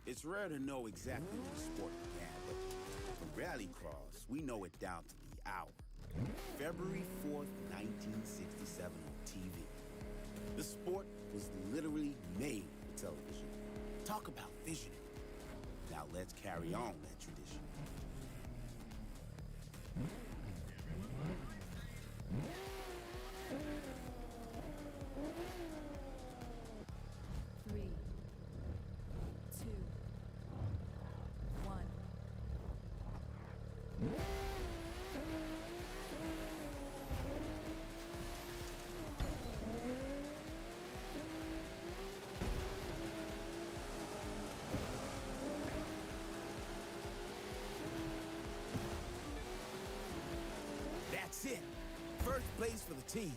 It's rare to know exactly when the sport began, but for rallycross, we know it down to the hour. February 4th, 1967 on TV. The sport was literally made for television. Talk about visionary. Now let's carry on that tradition. Three, two, one. That's it. First place for the team.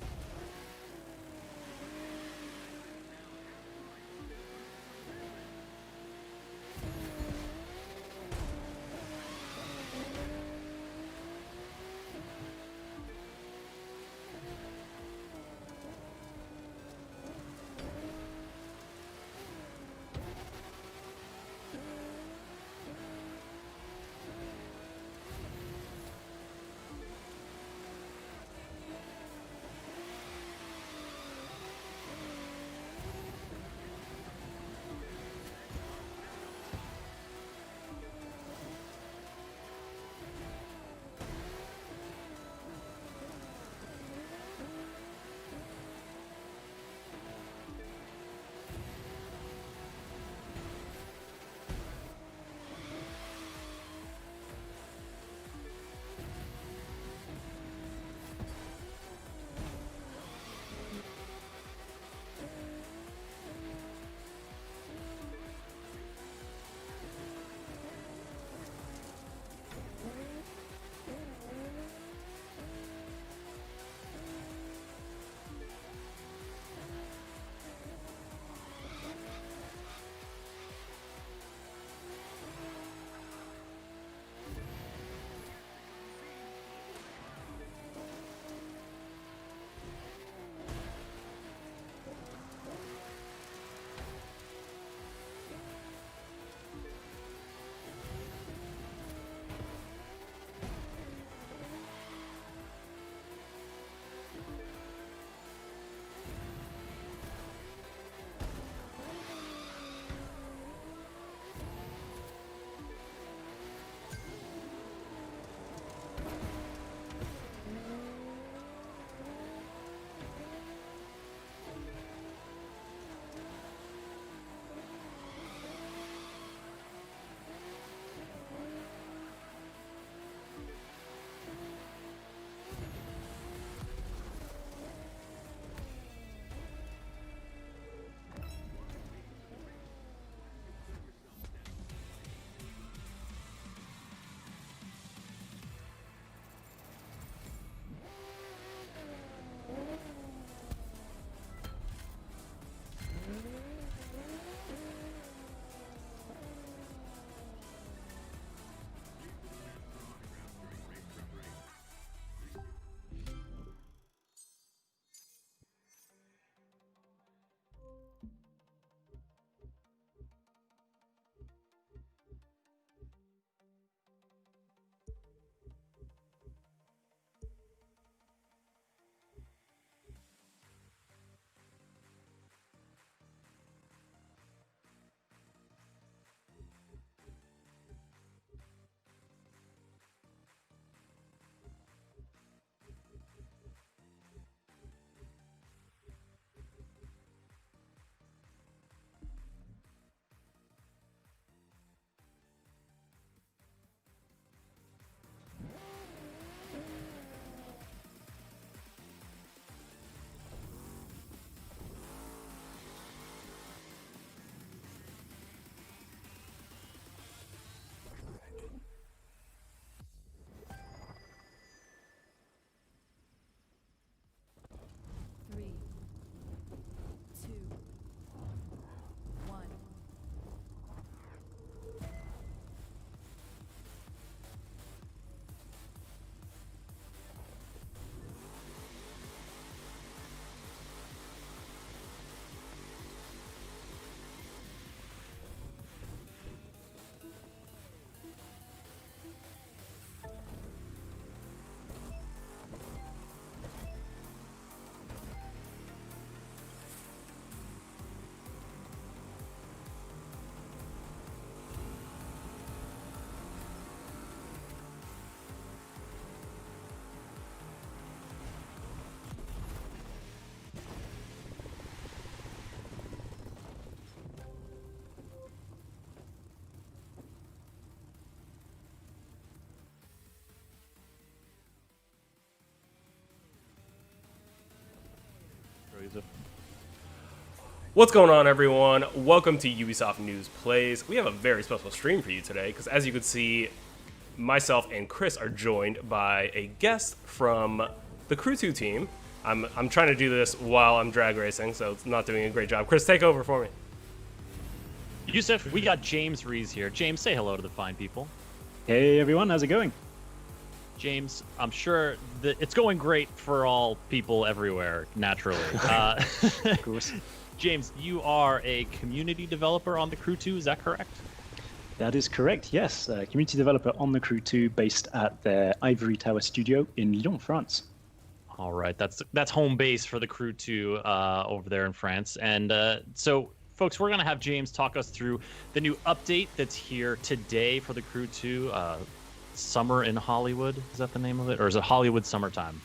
Yusuf. What's going on, everyone? Welcome to Ubisoft News Plays. We have a very special stream for you today because, as you can see, myself and Chris are joined by a guest from the Crew 2 team. I'm trying to do this while I'm drag racing, so it's not doing a great job. Chris, take over for me. Yusuf, we got James Rees here. James, say hello to the fine people. Hey everyone, how's it going? James, I'm sure that it's going great for all people everywhere, naturally. Of course. James, you are a community developer on the Crew 2, is that correct? That is correct, yes. Community developer on the Crew 2 based at their Ivory Tower studio in Lyon, France. All right, that's home base for the Crew 2 over there in France. And so, folks, we're going to have James talk us through the new update that's here today for the Crew 2. Summer in Hollywood, is that the name of it? Or is it Hollywood Summertime?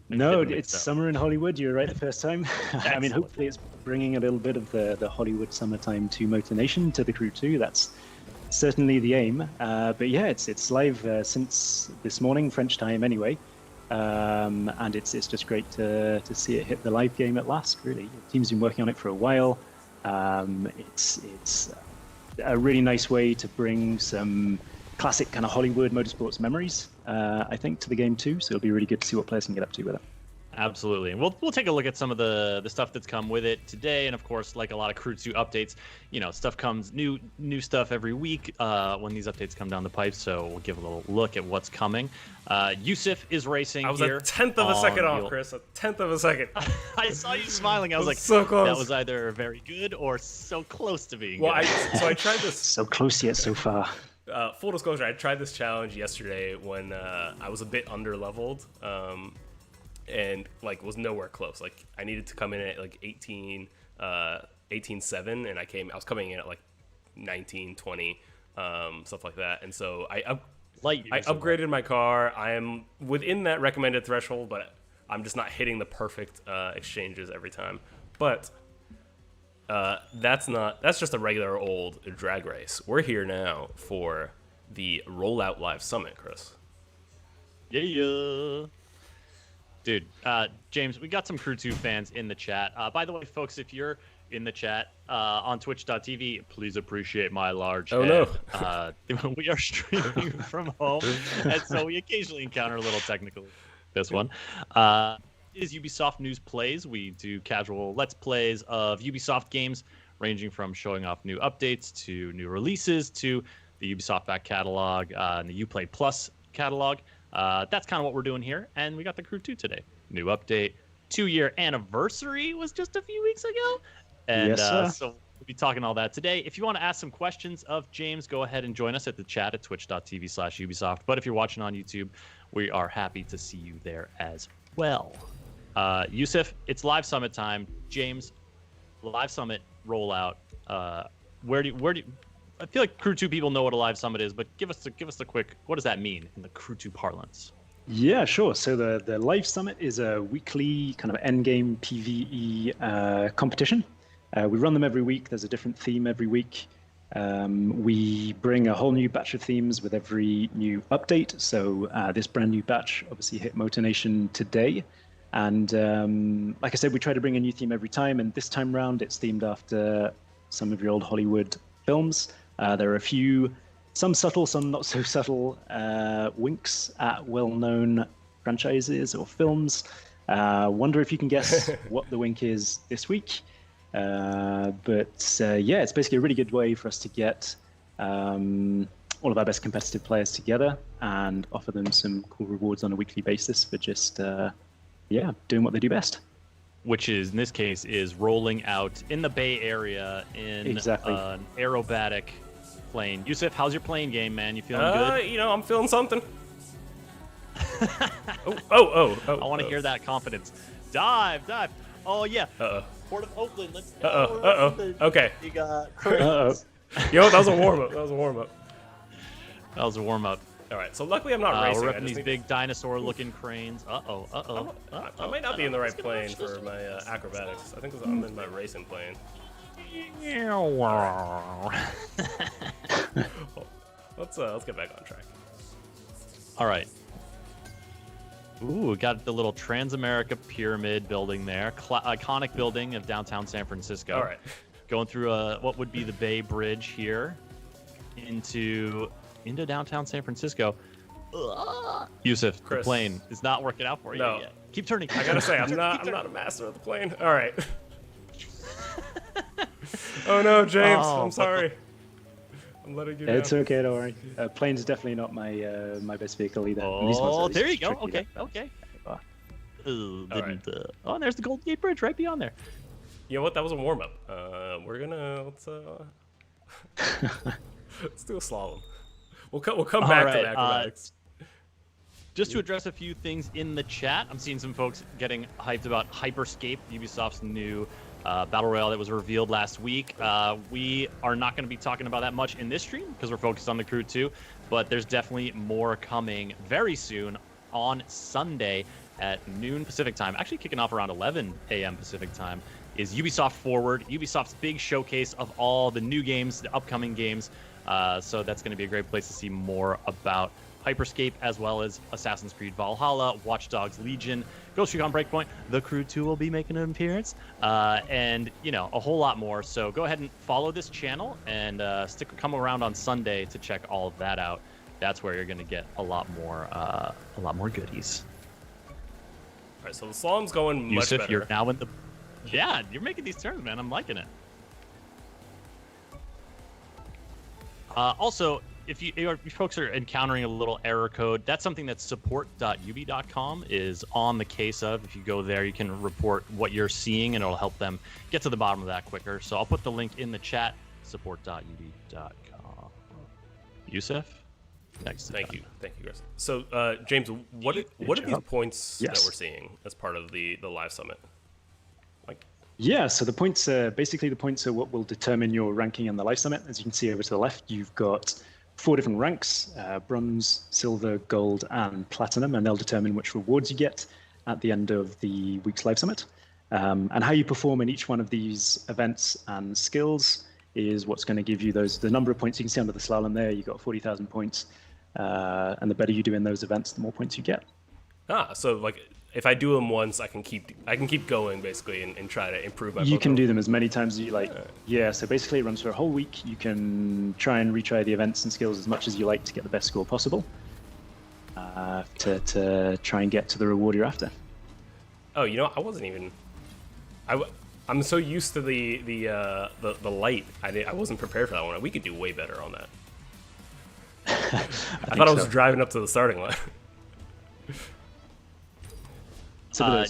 No, it's summer in Hollywood. You're right the first time. I mean, hopefully it's bringing a little bit of the Hollywood summertime to Motor Nation, to the Crew 2. That's certainly the aim. But yeah, it's live since this morning, French time anyway. And it's just great to see it hit the live game at last, really. The team's been working on it for a while. It's a really nice way to bring some classic kind of Hollywood motorsports memories, I think, to the game too. So it'll be really good to see what players can get up to with it. Absolutely. And we'll take a look at some of the stuff that's come with it today. And of course, like a lot of Crew 2 updates, stuff comes new stuff every week when these updates come down the pipe. So we'll give a little look at what's coming. Yusuf is racing. I was here a tenth of a second off, Chris. A tenth of a second. I saw you smiling. I was like, so close. That was either very good or so close to being Well, good. I tried this. So close yet so far. Full disclosure, I tried this challenge yesterday when I was a bit under-leveled. And was nowhere close. Like, I needed to come in at 18.7, and I was coming in at 19, 20, stuff like that. And so I upgraded my car. I am within that recommended threshold, but I'm just not hitting the perfect exchanges every time. But that's just a regular old drag race. We're here now for the Rollout Live Summit, Chris. Yeah. Dude, James, we got some Crew 2 fans in the chat. By the way, folks, if you're in the chat on twitch.tv, please appreciate my large head. No. We are streaming from home, and so we occasionally encounter a little technical. This one is Ubisoft News Plays. We do casual Let's Plays of Ubisoft games, ranging from showing off new updates to new releases to the Ubisoft back catalog and the Uplay Plus catalog. That's kind of what we're doing here, and we got the Crew 2 today. New update, 2-year anniversary was just a few weeks ago, and yes, so we'll be talking all that today. If you want to ask some questions of James, go ahead and join us at the chat at twitch.tv/Ubisoft. But if you're watching on YouTube, we are happy to see you there as well. Yusuf, it's Live Summit time. James, Live Summit rollout. Where do you I feel like Crew 2 people know what a Live Summit is, but give us the quick, what does that mean in the Crew 2 parlance? Yeah, sure. So the Live Summit is a weekly kind of endgame PvE competition. We run them every week. There's a different theme every week. We bring a whole new batch of themes with every new update. So this brand new batch obviously hit Motor Nation today. And like I said, we try to bring a new theme every time. And this time round, it's themed after some of your old Hollywood films. There are a few, some subtle, some not so subtle, winks at well-known franchises or films. Wonder if you can guess what the wink is this week. Yeah, it's basically a really good way for us to get all of our best competitive players together and offer them some cool rewards on a weekly basis for just, doing what they do best. Which is, in this case, is rolling out in the Bay Area in an aerobatic plane. Yusuf, how's your plane game, man? You feeling good? I'm feeling something. I I want to hear that confidence. Dive. Oh, yeah. Port of Oakland. Let's go. Okay. You got cranes. That was a warm-up. That was a warm-up. All right, so luckily I'm not racing. We're repping these big dinosaur-looking cranes. I might not be in the right plane for my acrobatics. I think I'm in my racing plane. Let's get back on track. All right. Ooh, we got the little Transamerica Pyramid building there. Iconic building of downtown San Francisco. All right. Going through what would be the Bay Bridge here into downtown San Francisco. Yusuf, the Chris. plane is not working out for you No. yet. Keep turning. I gotta say, I'm not a master of the plane. All right. Oh no, James, Oh, I'm sorry. I'm letting you down. It's okay, don't worry. Plane's definitely not my best vehicle either. At least Oh, most of there you it's go. tricky, Okay. but- Oh, and there's the Golden Gate Bridge right beyond there. You know what? That was a warm up. Let's let's do a slalom. We'll come All back right, to acrobatics. Just to address a few things in the chat, I'm seeing some folks getting hyped about Hyperscape, Ubisoft's new battle royale that was revealed last week. We are not going to be talking about that much in this stream because we're focused on the Crew 2, but there's definitely more coming very soon on Sunday at noon Pacific time. Actually kicking off around 11 a.m. Pacific time is Ubisoft Forward, Ubisoft's big showcase of all the new games, the upcoming games. So that's going to be a great place to see more about Hyperscape, as well as Assassin's Creed Valhalla, Watch Dogs Legion, Ghost Recon Breakpoint. The Crew 2 will be making an appearance, and a whole lot more. So go ahead and follow this channel and come around on Sunday to check all of that out. That's where you're going to get a lot more goodies. All right, so the slalom's going much Yusuf, better. you're now in the. Yeah, you're making these turns, man. I'm liking it. Also, if you folks are encountering a little error code, that's something that support.ubi.com is on the case of. If you go there, you can report what you're seeing, and it'll help them get to the bottom of that quicker. So I'll put the link in the chat, support.ubi.com. Yusuf? Next. Thank you, Chris. So, James, what are these points that Yes. we're seeing as part of the live summit? Yeah, so the points are what will determine your ranking in the Live Summit. As you can see over to the left, you've got 4 different ranks, bronze, silver, gold, and platinum, and they'll determine which rewards you get at the end of the week's Live Summit. And how you perform in each one of these events and skills is what's going to give you the number of points. You can see under the slalom there, you've got 40,000 points, and the better you do in those events, the more points you get. So if I do them once, I can keep going basically and try to improve my. You can Pokemon. do them as many times as you like. Yeah, so basically it runs for a whole week. You can try and retry the events and skills as much as you like to get the best score possible. To try and get to the reward you're after. Oh, I wasn't even. I'm so used to the light. I wasn't prepared for that one. We could do way better on that. I thought I was driving up to the starting line.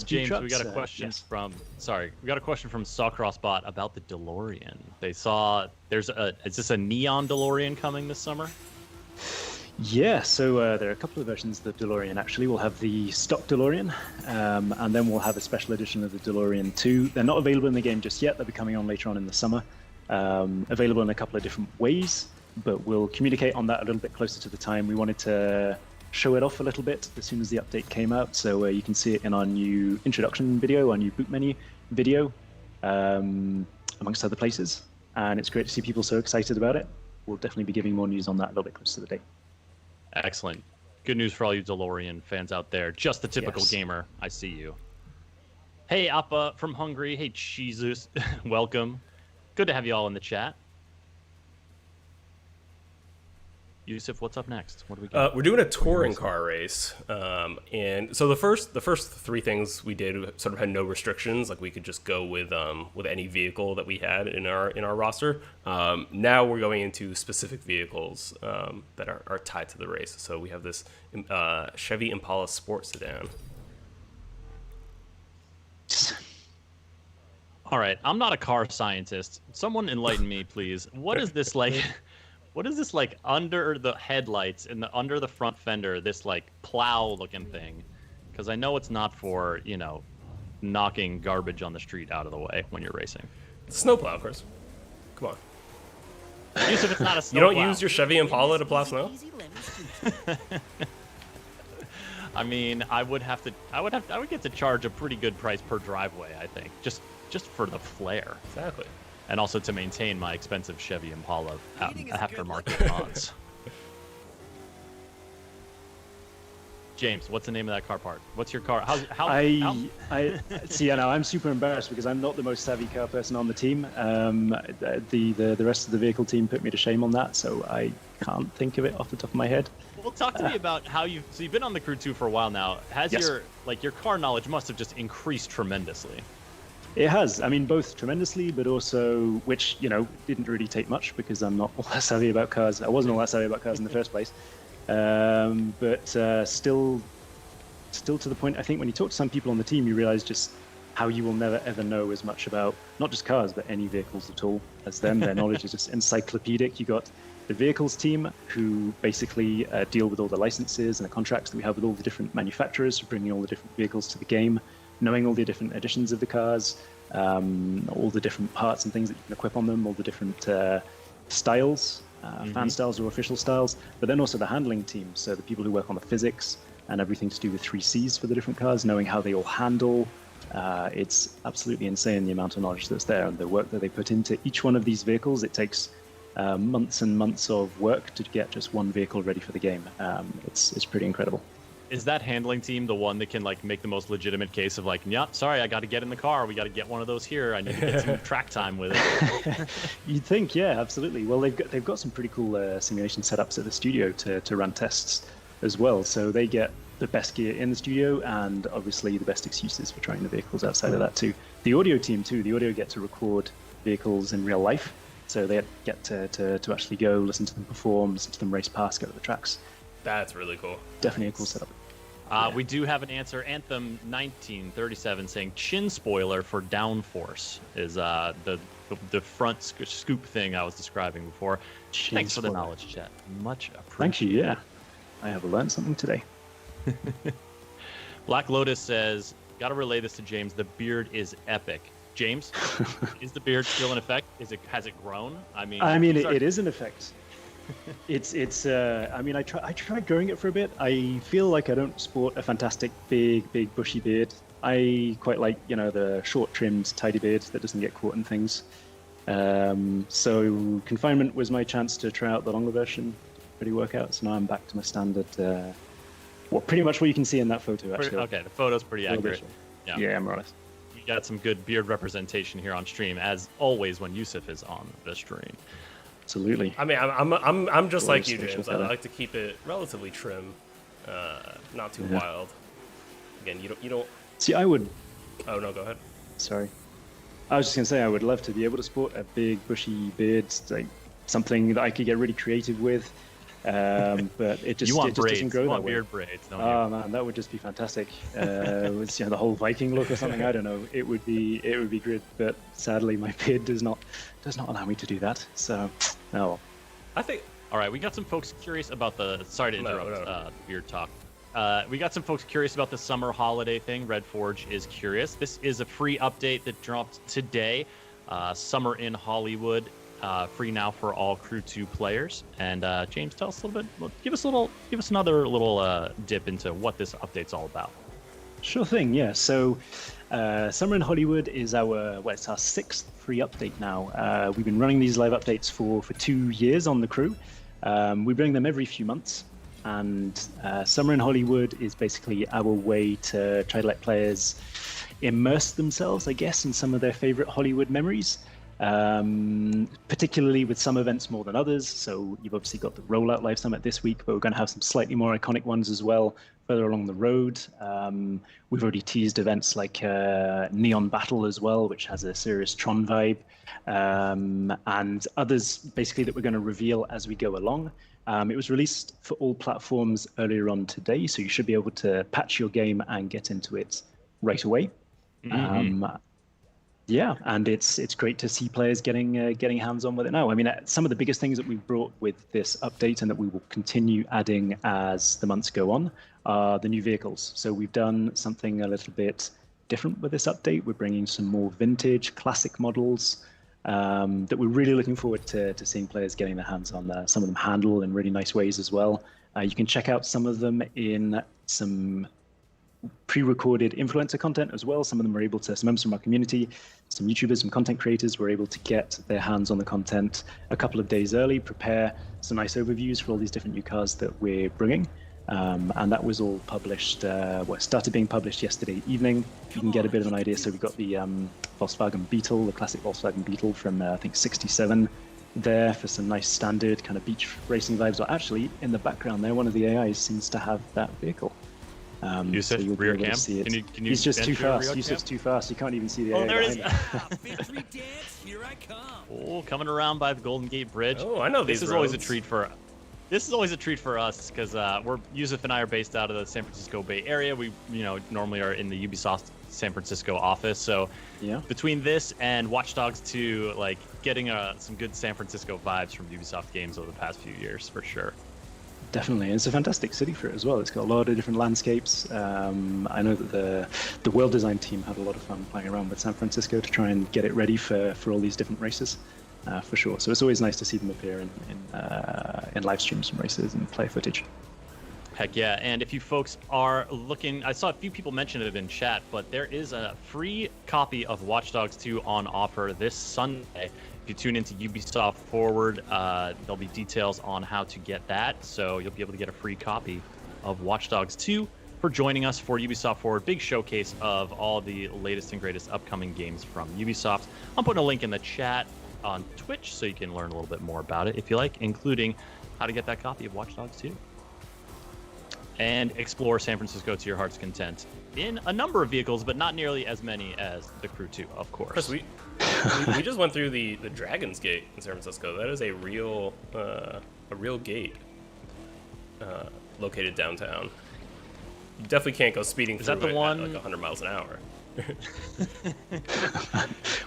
James, we got a question from Sawcrossbot about the DeLorean. They saw is this a neon DeLorean coming this summer? Yeah, so there are a couple of versions of the DeLorean actually. We'll have the stock DeLorean, and then we'll have a special edition of the DeLorean 2. They're not available in the game just yet. They'll be coming on later on in the summer. Available in a couple of different ways, but we'll communicate on that a little bit closer to the time. We wanted to show it off a little bit as soon as the update came out, so you can see it in our new introduction video, our new boot menu video, amongst other places. And it's great to see people so excited about it. We'll definitely be giving more news on that a little bit closer to the date. Excellent. Good news for all you DeLorean fans out there. Just the typical Yes. gamer. I see you. Hey, Appa from Hungary. Hey, Jesus. Welcome. Good to have you all in the chat. Yusuf, what's up next? What do we got? We're doing a touring car race, and so the first 3 things we did sort of had no restrictions. Like we could just go with any vehicle that we had in our roster. Now we're going into specific vehicles that are tied to the race. So we have this Chevy Impala Sport Sedan. All right, I'm not a car scientist. Someone enlighten me, please. What is this like? What is this like under the headlights and under the front fender? This like plow-looking thing? Because I know it's not for knocking garbage on the street out of the way when you're racing. Snowplow, Chris. Come on. Yusuf, it's not a You snowplow. don't use your Chevy Impala to plow snow? I mean, I would get to charge a pretty good price per driveway, I think, just for the flair, Exactly. and also to maintain my expensive Chevy Impala aftermarket mods. James, what's the name of that car part? What's your car? How I see. Now I'm super embarrassed because I'm not the most savvy car person on the team. The rest of the vehicle team put me to shame on that, so I can't think of it off the top of my head. Well, talk to me about how you've been on the crew 2 for a while now. Has Yes. your car knowledge must have just increased tremendously. It has. I mean, both tremendously, but also, which, didn't really take much because I'm not all that savvy about cars. I wasn't all that savvy about cars in the first place. But still to the point, I think when you talk to some people on the team, you realize just how you will never, ever know as much about not just cars, but any vehicles at all as them. Their knowledge is just encyclopedic. You got the vehicles team who basically deal with all the licenses and the contracts that we have with all the different manufacturers for bringing all the different vehicles to the game, knowing all the different editions of the cars, all the different parts and things that you can equip on them, all the different styles, fan styles or official styles, but then also the handling team, so the people who work on the physics and everything to do with 3Cs for the different cars, knowing how they all handle. It's absolutely insane the amount of knowledge that's there and the work that they put into each one of these vehicles. It takes months and months of work to get just one vehicle ready for the game. It's pretty incredible. Is that handling team the one that can make the most legitimate case of yeah, sorry, I got to get in the car. We got to get one of those here. I need to get some track time with it. You'd think, yeah, absolutely. Well, they've got some pretty cool simulation setups at the studio to run tests as well. So they get the best gear in the studio and obviously the best excuses for trying the vehicles outside of that too. The audio team too. The audio get to record vehicles in real life, so they get to actually go listen to them perform, listen to them race past, go to the tracks. That's really cool. Definitely a cool setup. We do have an answer. Anthem 1937 saying chin spoiler for downforce is the front scoop thing I was describing before. Thanks for the knowledge, chat. Much appreciated. Thank you. Yeah, I have learned something today. Black Lotus says, "Got to relay this to James. The beard is epic." James, is the beard still in effect? Has it grown? I mean, it is in effect. I tried growing it for a bit. I feel like I don't sport a fantastic big bushy beard. I quite like, the short trimmed tidy beard that doesn't get caught in things. So confinement was my chance to try out the longer version. Pretty workout. So now I'm back to my standard, pretty much what you can see in that photo actually. Okay, the photo's pretty accurate. Yeah, more or less. We got some good beard representation here on stream, as always when Yusuf is on the stream. Absolutely. I mean, I'm just like you, James. I like to keep it relatively trim, not too wild. Again, you don't. See, I would. Oh no, go ahead. Sorry, I was just gonna say I would love to be able to sport a big bushy beard, like something that I could get really creative with. But it just doesn't grow that way. Beard braids, don't oh you? Man, that would just be fantastic. With the whole Viking look or something. I don't know. It would be good, but sadly my beard does not allow me to do that. So, no. I think. All right, we got some folks curious about the. Sorry to interrupt beard talk. We got some folks curious about the summer holiday thing. Red Forge is curious. This is a free update that dropped today. Summer in Hollywood. Free now for all Crew 2 players. And James, tell us a little bit. Give us another little dip into what this update's all about. Sure thing. Yeah. So, Summer in Hollywood is it's our 6th free update now. We've been running these live updates for 2 years on the crew. We bring them every few months, and Summer in Hollywood is basically our way to try to let players immerse themselves, I guess, in some of their favorite Hollywood memories. Particularly with some events more than others. So you've obviously got the Rollout Live Summit this week, but we're going to have some slightly more iconic ones as well further along the road. We've already teased events like Neon Battle as well, which has a serious Tron vibe, and others basically that we're going to reveal as we go along. It was released for all platforms earlier on today, so you should be able to patch your game and get into it right away. Yeah, and it's great to see players getting hands-on with it now. I mean, some of the biggest things that we've brought with this update and that we will continue adding as the months go on are the new vehicles. So we've done something a little bit different with this update. We're bringing some more vintage, classic models that we're really looking forward to seeing players getting their hands on. Some of them handle in really nice ways as well. You can check out some of them in some pre-recorded influencer content as well. Some of them are able to, some members from our community, some YouTubers, some content creators were able to get their hands on the content a couple of days early, prepare some nice overviews for all these different new cars that we're bringing. And that was all published, started being published yesterday evening. You can get a bit of an idea. So we got the Volkswagen Beetle, the classic Volkswagen Beetle from, I think, 67 there for some nice standard kind of beach racing vibes. Or actually, in the background there, one of the AIs seems to have that vehicle. Yusuf, so rear cam? See it. Can you He's just too enter fast. rear Yusuf's cam? too fast. You can't even see the Oh, AI there it is. behind him. Victory dance, here I come. Oh, coming around by the Golden Gate Bridge. Oh, I know This these is always a roads. treat for. This is always a treat for us because Yusuf and I are based out of the San Francisco Bay Area. We, normally are in the Ubisoft San Francisco office. So Yeah. between this and Watch Dogs 2, like getting some good San Francisco vibes from Ubisoft games over the past few years for sure. Definitely, it's a fantastic city for it as well. It's got a lot of different landscapes. I know that the world design team had a lot of fun playing around with San Francisco to try and get it ready for all these different races, for sure. So it's always nice to see them appear in live streams from races and player footage. Heck yeah. And if you folks are looking, I saw a few people mention it in chat, but there is a free copy of Watch Dogs 2 on offer this Sunday. If you tune into Ubisoft Forward, there'll be details on how to get that. So you'll be able to get a free copy of Watch Dogs 2 for joining us for Ubisoft Forward. Big showcase of all the latest and greatest upcoming games from Ubisoft. I'm putting a link in the chat on Twitch so you can learn a little bit more about it if you like, including how to get that copy of Watch Dogs 2. And explore San Francisco to your heart's content in a number of vehicles, but not nearly as many as the Crew 2, of course. Chris, we just went through the Dragon's Gate in San Francisco. That is a real gate located downtown. You definitely can't go speeding Is through that the it one- at like 100 miles an hour.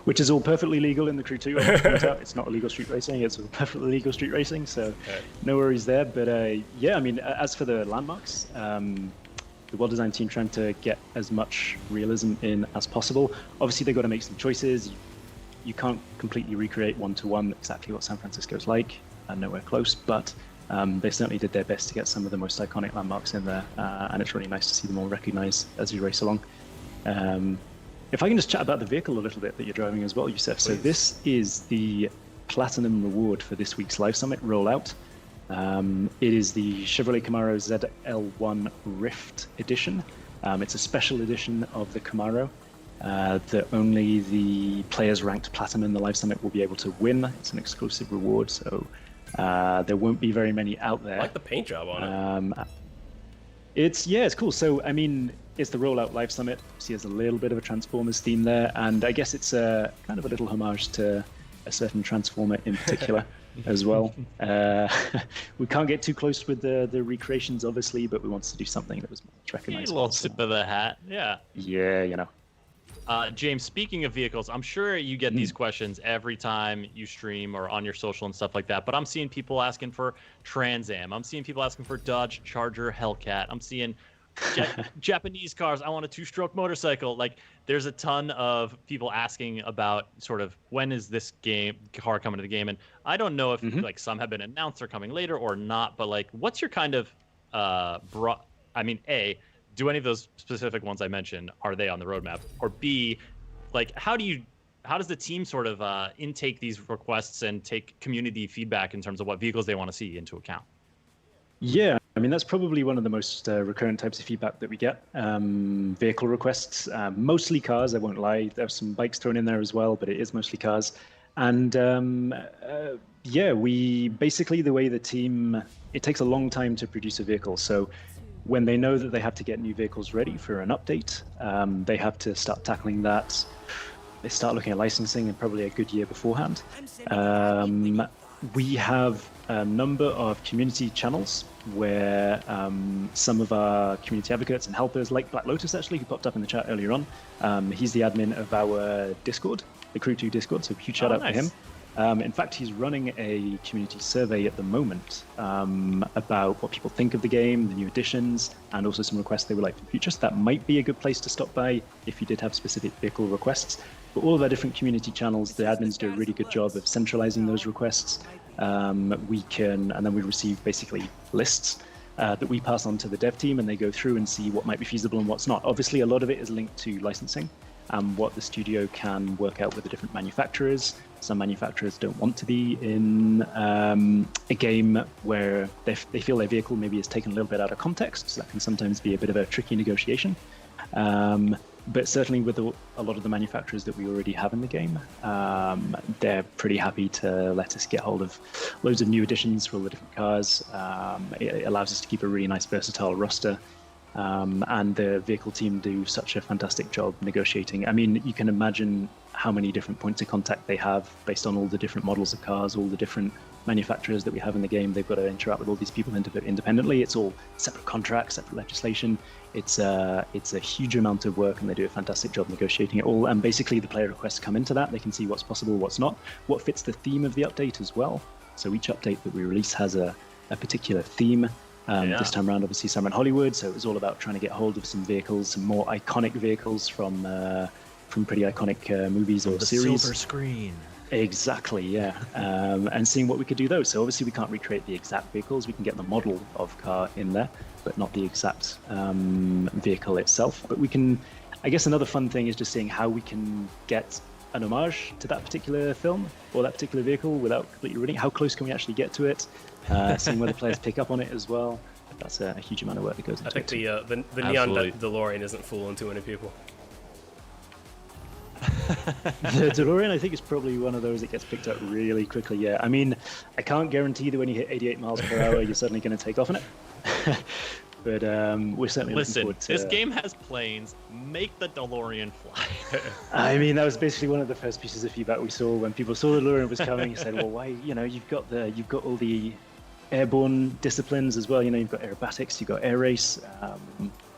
Which is all perfectly legal in the Crew 2. I want to point out. It's not illegal street racing, it's all perfectly legal street racing, so Okay. no worries there. But yeah, I mean, as for the landmarks, the well-designed team trying to get as much realism in as possible. Obviously, they've got to make some choices. You can't completely recreate one-to-one exactly what San Francisco's like, and nowhere close, but they certainly did their best to get some of the most iconic landmarks in there, and it's really nice to see them all recognized as you race along. If I can just chat about the vehicle a little bit that you're driving as well, Yusuf. So this is the Platinum reward for this week's Live Summit rollout. It is the Chevrolet Camaro ZL1 Rift Edition. It's a special edition of the Camaro that only the players ranked Platinum in the Live Summit will be able to win. It's an exclusive reward, so there won't be very many out there. I like the paint job on it. It's cool. So I mean, it's the Rollout Live Summit. See, there's a little bit of a Transformers theme there, and I guess it's a kind of a little homage to a certain Transformer in particular as well. We can't get too close with the recreations, obviously, but we wanted to do something that was much A recognizable. little tip of the hat. Yeah. Yeah, you know. James, speaking of vehicles, I'm sure you get these questions every time you stream or on your social and stuff like that, but I'm seeing people asking for Trans Am. I'm seeing people asking for Dodge Charger Hellcat. I'm seeing Japanese cars. I want a two-stroke motorcycle. Like, there's a ton of people asking about sort of when is this car coming to the game, and I don't know if like some have been announced or coming later or not, but like, what's your kind of do any of those specific ones I mentioned, are they on the roadmap? Or B, like, how does the team sort of intake these requests and take community feedback in terms of what vehicles they want to see into account? Yeah, I mean, that's probably one of the most recurrent types of feedback that we get. Vehicle requests, mostly cars, I won't lie. There's some bikes thrown in there as well, but it is mostly cars. And yeah, we basically, the way the team, it takes a long time to produce a vehicle. So when they know that they have to get new vehicles ready for an update, they have to start tackling that. They start looking at licensing and probably a good year beforehand. We have a number of community channels where some of our community advocates and helpers, like Black Lotus actually, who popped up in the chat earlier on, he's the admin of our Discord, the Crew 2 Discord, so huge shout out to him. In fact, he's running a community survey at the moment about what people think of the game, the new additions, and also some requests they would like for the future. So that might be a good place to stop by if you did have specific vehicle requests. But all of our different community channels, the admins do a really good job of centralizing those requests. And then we receive basically lists that we pass on to the dev team, and they go through and see what might be feasible and what's not. Obviously, a lot of it is linked to licensing and what the studio can work out with the different manufacturers. Some manufacturers don't want to be in a game where they feel their vehicle maybe is taken a little bit out of context. So that can sometimes be a bit of a tricky negotiation. But certainly with a lot of the manufacturers that we already have in the game, they're pretty happy to let us get hold of loads of new additions for all the different cars. It allows us to keep a really nice versatile roster. And the vehicle team do such a fantastic job negotiating. I mean, you can imagine how many different points of contact they have based on all the different models of cars, all the different manufacturers that we have in the game. They've got to interact with all these people independently. It's all separate contracts, separate legislation. It's a huge amount of work, and they do a fantastic job negotiating it all. And basically, the player requests come into that. They can see what's possible, what's not, what fits the theme of the update as well. So each update that we release has a particular theme. This time around, obviously, Summer in Hollywood. So it was all about trying to get hold of some vehicles, some more iconic vehicles from pretty iconic movies or series. Silver screen. Exactly, yeah. And seeing what we could do though. So obviously we can't recreate the exact vehicles. We can get the model of car in there, but not the exact vehicle itself. But we can, I guess another fun thing is just seeing how we can get an homage to that particular film or that particular vehicle without completely ruining it. How close can we actually get to it? Seeing whether players pick up on it as well. That's a huge amount of work that goes into it. I think the neon DeLorean isn't fooling too many people. The DeLorean, I think, is probably one of those that gets picked up really quickly. Yeah, I mean, I can't guarantee that when you hit 88 miles per hour, you're suddenly going to take off in it. But we're certainly looking forward to... This game has planes. Make the DeLorean fly. I mean, that was basically one of the first pieces of feedback we saw when people saw the DeLorean was coming. Said, "Well, why? You know, you've got all the airborne disciplines as well. You know, you've got aerobatics, you've got air race.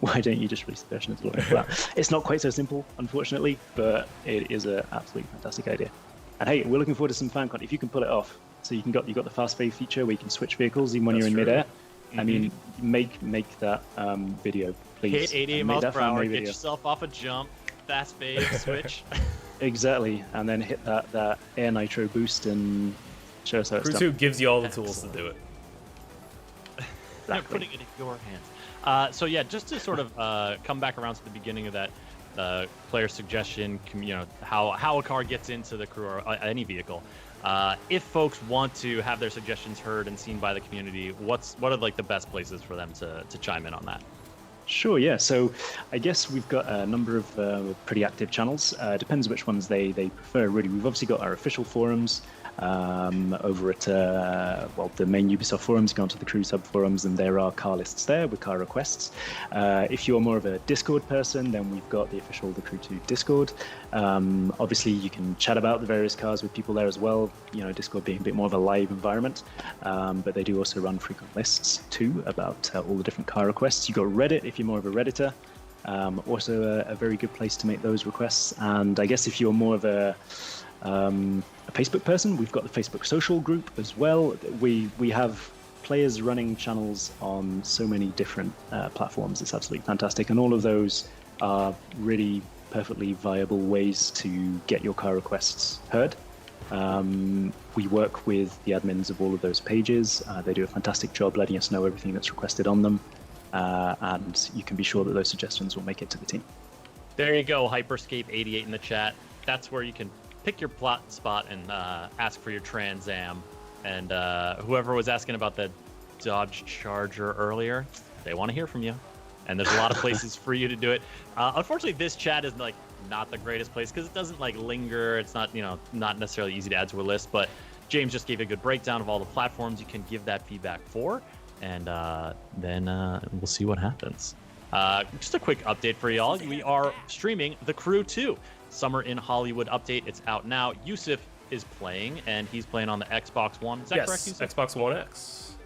Why don't you just release the version of DeLorean for that?" It's not quite so simple, unfortunately, but it is an absolutely fantastic idea. And hey, we're looking forward to some fan content if you can pull it off. So you've got the fast fade feature where you can switch vehicles even when you're in midair. I mean, make that video, please. Hit 88 miles per hour, get yourself off a jump, fast fade, switch. Exactly, and then hit that air nitro boost and show us how it's done. Crew 2 gives you all the tools to do it. They're putting it in your hands. So yeah, just to sort of come back around to the beginning of that player suggestion, you know, how a car gets into the crew or any vehicle. If folks want to have their suggestions heard and seen by the community, what are like the best places for them to chime in on that? Sure, yeah. So I guess we've got a number of pretty active channels. Depends which ones they prefer, really. We've obviously got our official forums over at the main Ubisoft forums. You go onto the crew sub forums, and there are car lists there with car requests. If you're more of a Discord person, then we've got the official The Crew 2 Discord. Obviously, you can chat about the various cars with people there as well. You know, Discord being a bit more of a live environment, but they do also run frequent lists too about all the different car requests. You've got Reddit if you're more of a Redditor. Also a very good place to make those requests. And I guess if you're more of a Facebook person, we've got the Facebook social group as well. We have players running channels on so many different platforms. It's absolutely fantastic, and all of those are really perfectly viable ways to get your car requests heard. We work with the admins of all of those pages. They do a fantastic job letting us know everything that's requested on them, and you can be sure that those suggestions will make it to the team. There you go, Hyperscape88 in the chat. That's where you can pick your plot spot and ask for your Trans Am. And whoever was asking about the Dodge Charger earlier, they want to hear from you. And there's a lot of places for you to do it. Unfortunately, this chat is like not the greatest place because it doesn't like linger. It's not, you know, not necessarily easy to add to a list. But James just gave a good breakdown of all the platforms you can give that feedback for, and then we'll see what happens. Just a quick update for y'all. We are streaming The Crew 2. Summer in Hollywood update. It's out now. Yusuf is playing, and he's playing on the Xbox One. Is that correct, Yusuf? Xbox One X.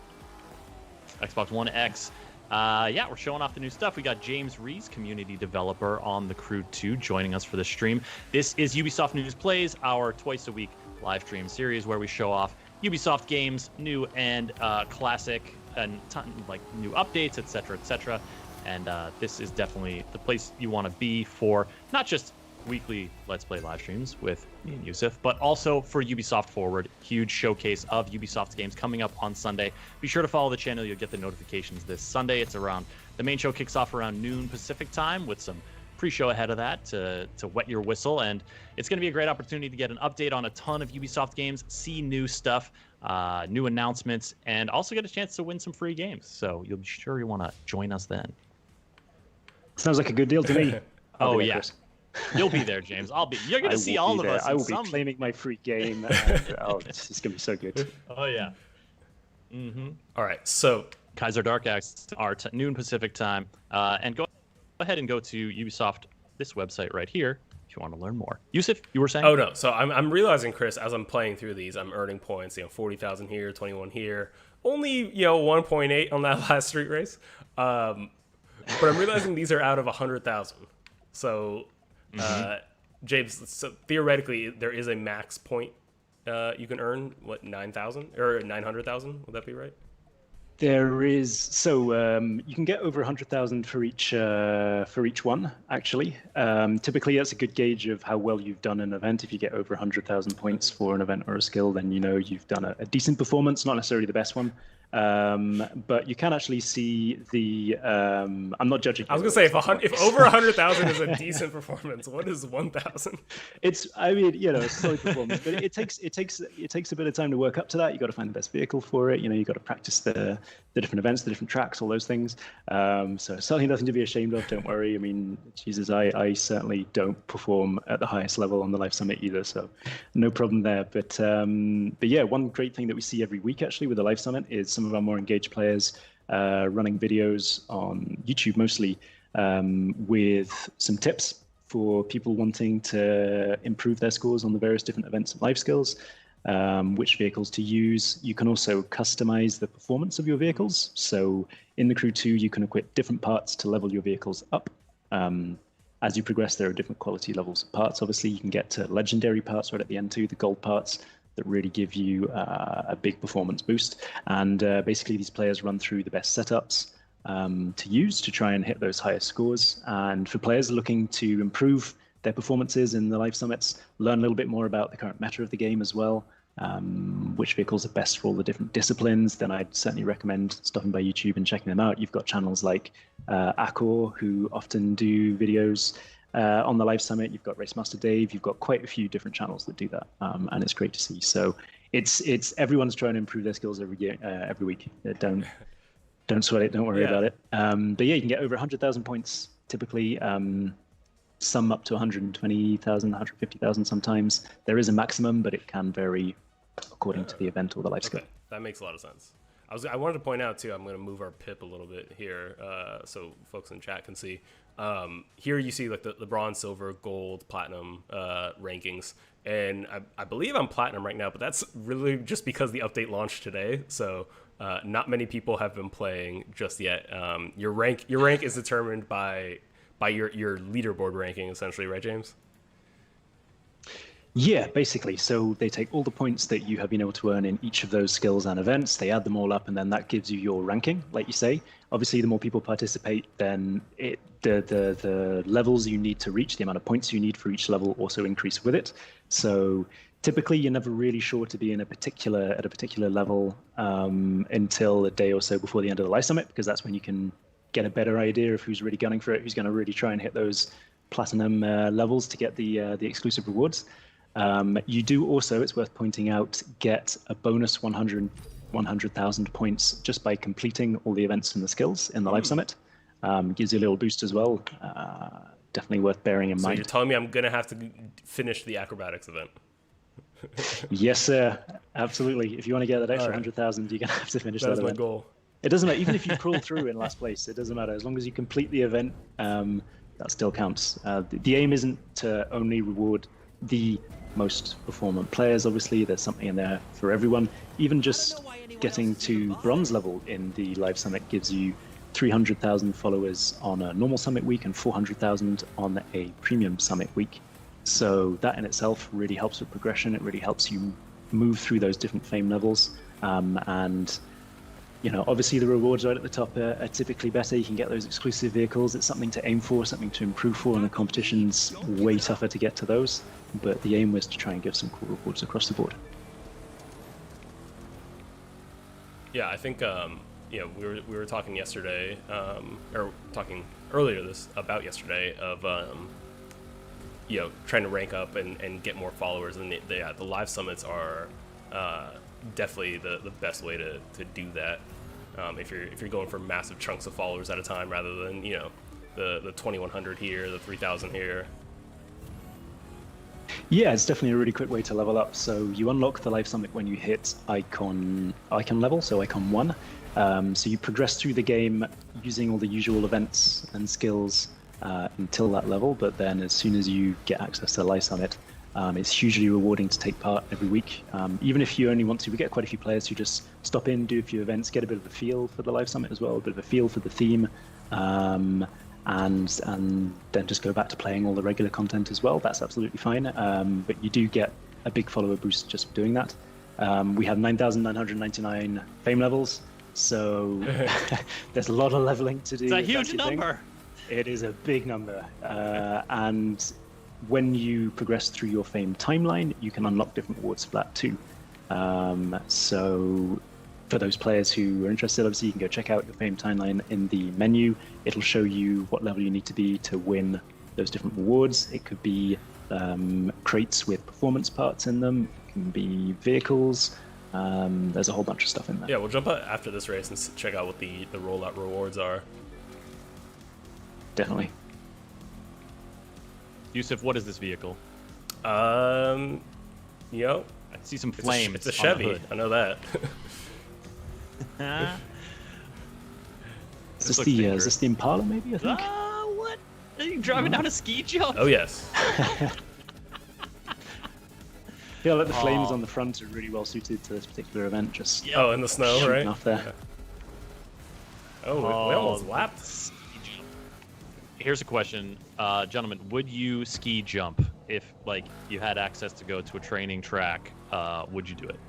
Xbox One X. Yeah, we're showing off the new stuff. We got James Rees, community developer on The Crew 2, joining us for the stream. This is Ubisoft News Plays, our twice-a-week live stream series where we show off Ubisoft games, new and classic, and like new updates, etc., etc. And this is definitely the place you want to be for not just weekly Let's Play live streams with me and Yusuf, but also for Ubisoft Forward, huge showcase of Ubisoft's games coming up on Sunday. Be sure to follow the channel. You'll get the notifications this Sunday. The main show kicks off around noon Pacific time with some pre-show ahead of that to wet your whistle, and it's going to be a great opportunity to get an update on a ton of Ubisoft games, see new stuff, new announcements, and also get a chance to win some free games. So you'll be sure you want to join us then. Sounds like a good deal to me. Oh there, yeah, Chris. You'll be there, James. You're going to see all of us. I will be claiming my free game. And, it's going to be so good. Oh yeah. All right, so Kaiser Dark Axe, our noon Pacific time, and go ahead and go to Ubisoft, this website right here, if you want to learn more. Yusuf, you were saying? Oh no, so I'm realizing, Chris, as I'm playing through these, I'm earning points. 40,000 here, 21 here, only 1.8 on that last street race. But I'm realizing these are out of 100,000. So, James, so theoretically, there is a max point you can earn. What, 9,000 or 900,000? Would that be right? There is, so you can get over 100,000 for each one, actually. Typically, that's a good gauge of how well you've done an event. If you get over 100,000 points for an event or a skill, then you know you've done a decent performance, not necessarily the best one. But you can actually see the. I'm not judging. I was gonna say if over 100,000 is a decent performance, what is 1,000? It's a solid performance, but it takes a bit of time to work up to that. You got to find the best vehicle for it. You got to practice the different events, the different tracks, all those things. So certainly nothing to be ashamed of. Don't worry. I mean, Jesus, I certainly don't perform at the highest level on the Live Summit either, so no problem there. But yeah, one great thing that we see every week actually with the Live Summit is some of our more engaged players running videos on YouTube mostly with some tips for people wanting to improve their scores on the various different events and life skills, which vehicles to use. You can also customize the performance of your vehicles. So in the Crew 2, you can equip different parts to level your vehicles up. As you progress, there are different quality levels of parts. Obviously, you can get to legendary parts right at the end too, the gold parts, that really give you a big performance boost. And basically these players run through the best setups to use to try and hit those highest scores. And for players looking to improve their performances in the Live Summits, learn a little bit more about the current meta of the game as well, which vehicles are best for all the different disciplines, then I'd certainly recommend stopping by YouTube and checking them out. You've got channels like Accor, who often do videos on the Live Summit. You've got Racemaster Dave. You've got quite a few different channels that do that, and it's great to see. So it's everyone's trying to improve their skills every week. Don't sweat it. Don't worry about it. But yeah, you can get over 100,000 points typically. Some up to 120,000, 150,000 sometimes. There is a maximum, but it can vary according to the event or the life skill. That makes a lot of sense. I wanted to point out too, I'm going to move our pip a little bit here so folks in chat can see. Here you see like the bronze, silver, gold, platinum rankings. And I believe I'm platinum right now, but that's really just because the update launched today. So not many people have been playing just yet. Your rank is determined by your leaderboard ranking, essentially, right, James? Yeah, basically. So they take all the points that you have been able to earn in each of those skills and events, they add them all up, and then that gives you your ranking, like you say. Obviously, the more people participate, then the levels you need to reach, the amount of points you need for each level also increase with it. So typically, you're never really sure to be at a particular level until a day or so before the end of the Live Summit, because that's when you can get a better idea of who's really gunning for it, who's going to really try and hit those platinum levels to get the exclusive rewards. You do also, it's worth pointing out, get a bonus 100,000 points just by completing all the events and the skills in the Live Summit. Gives you a little boost as well. Definitely worth bearing in mind. So you're telling me I'm going to have to finish the acrobatics event? Yes, sir. Absolutely. If you want to get that extra 100,000, you're going to have to finish that event. That's my goal. It doesn't matter. Even if you crawl through in last place, it doesn't matter. As long as you complete the event, that still counts. The aim isn't to only reward the most performant players. Obviously, there's something in there for everyone. Even just getting to bronze level in the Live Summit gives you 300,000 followers on a normal Summit week and 400,000 on a premium Summit week. So that in itself really helps with progression. It really helps you move through those different fame levels. And obviously the rewards right at the top are typically better. You can get those exclusive vehicles. It's something to aim for, something to improve for, and the competition's way tougher to get to those. But the aim was to try and give some cool rewards across the board. Yeah, I think we were talking yesterday, or talking earlier about yesterday of trying to rank up and get more followers, and the live summits are definitely the best way to do that. If you're going for massive chunks of followers at a time rather than the 2100 here, the 3000 here. Yeah, it's definitely a really quick way to level up. So you unlock the Live Summit when you hit icon level, so icon 1. So you progress through the game using all the usual events and skills until that level, but then as soon as you get access to the Live Summit, it's hugely rewarding to take part every week. Even if you only want to, we get quite a few players who just stop in, do a few events, get a bit of a feel for the Live Summit as well, a bit of a feel for the theme, and then just go back to playing all the regular content as well. That's absolutely fine. But you do get a big follower boost just for doing that. We have 9,999 fame levels, so there's a lot of leveling to do. It's a huge number. It is a big number. And when you progress through your fame timeline, you can unlock different rewards for that too. So for those players who are interested, obviously you can go check out your fame timeline in the menu. It'll show you what level you need to be to win those different rewards. It could be crates with performance parts in them. It can be vehicles. There's a whole bunch of stuff in there. Yeah, we'll jump out after this race and check out what the rollout rewards are. Definitely. Yusuf, what is this vehicle? I see some flames. It's a Chevy. I know that. Is this the Impala, maybe, I think? What? Are you driving down a ski jump? Oh, yes. I feel like the flames on the front are really well suited to this particular event. Just Oh, in the snow, shooting right? off there. Yeah. Oh, we almost lapped. Ski jump. Here's a question, gentlemen. Would you ski jump if, like, you had access to go to a training track? Would you do it?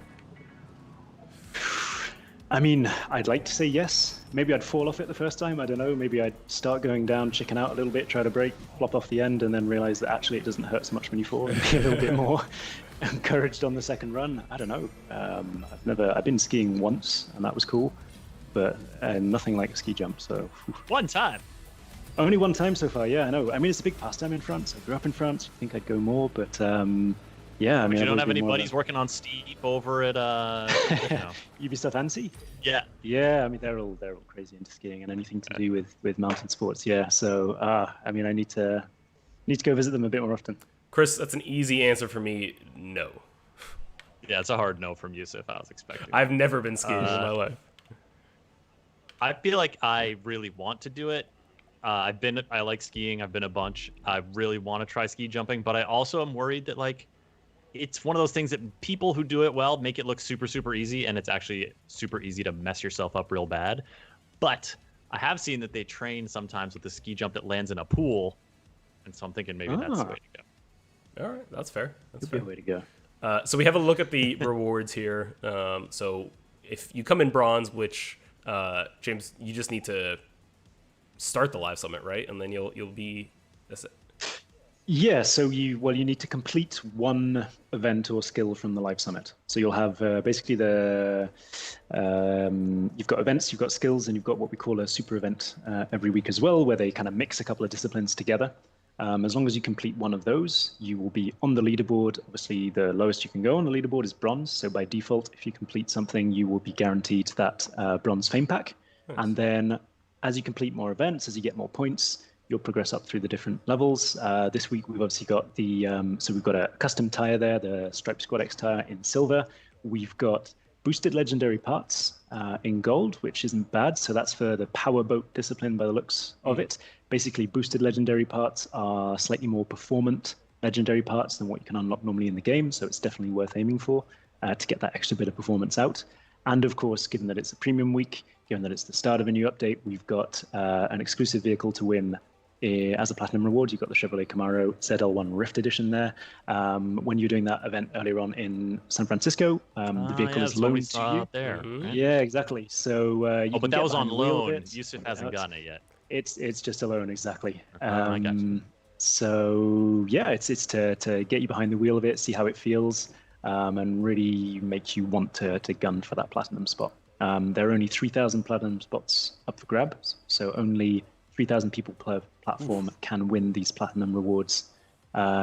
I mean, I'd like to say yes. Maybe I'd fall off it the first time. I don't know. Maybe I'd start going down, chicken out a little bit, try to brake, flop off the end, and then realize that actually it doesn't hurt so much when you fall, and be a little bit more encouraged on the second run. I don't know. I've been skiing once, and that was cool, but nothing like a ski jump. So One time. only one time so far. Yeah, I know. I mean, it's a big pastime in France. I grew up in France. I think I'd go more, but yeah. I mean, You I've don't always have been any more of buddies working on Steep over at Ubisoft Annecy? Yeah. Yeah, I mean they're all crazy into skiing and anything to do with mountain sports. Yeah, so I mean I need to go visit them a bit more often. Chris, that's an easy answer for me. No. Yeah, it's a hard no from Yusuf. I was expecting. I've never been skiing in my life. I feel like I really want to do it. I like skiing. I've been a bunch. I really want to try ski jumping, but I also am worried that like it's one of those things that people who do it well make it look super, super easy, and it's actually super easy to mess yourself up real bad. But I have seen that they train sometimes with the ski jump that lands in a pool, and so I'm thinking maybe that's the way to go. All right, that's fair. That's Could be fair. a way to go. So we have a look at the rewards here. So if you come in bronze, which James, you just need to start the live summit, right? And then you'll be. That's it. Yeah, so you need to complete one event or skill from the live summit. So you'll have basically you've got events, you've got skills, and you've got what we call a super event every week as well, where they kind of mix a couple of disciplines together. As long as you complete one of those, you will be on the leaderboard. Obviously, the lowest you can go on the leaderboard is bronze. So by default, if you complete something, you will be guaranteed that bronze fame pack. Nice. And then as you complete more events, as you get more points, you'll progress up through the different levels. This week, we've obviously got so we've got a custom tire there, the Stripe Squad X tire in silver. We've got boosted legendary parts in gold, which isn't bad. So that's for the powerboat discipline by the looks of it. Basically, boosted legendary parts are slightly more performant legendary parts than what you can unlock normally in the game. So it's definitely worth aiming for to get that extra bit of performance out. And of course, given that it's a premium week, given that it's the start of a new update, we've got an exclusive vehicle to win. As a platinum reward, you've got the Chevrolet Camaro ZL1 Rift Edition there. When you're doing that event earlier on in San Francisco, the vehicle is loaned to you. There. Mm-hmm. Yeah, exactly. So you but can that get was on behind the wheel of loan. it, Yusuf point it hasn't out. gotten it yet. It's just a loan, exactly. I got you. So yeah, it's to get you behind the wheel of it, see how it feels, and really make you want to gun for that platinum spot. There are only 3,000 platinum spots up for grabs, so only 3,000 people per platform can win these platinum rewards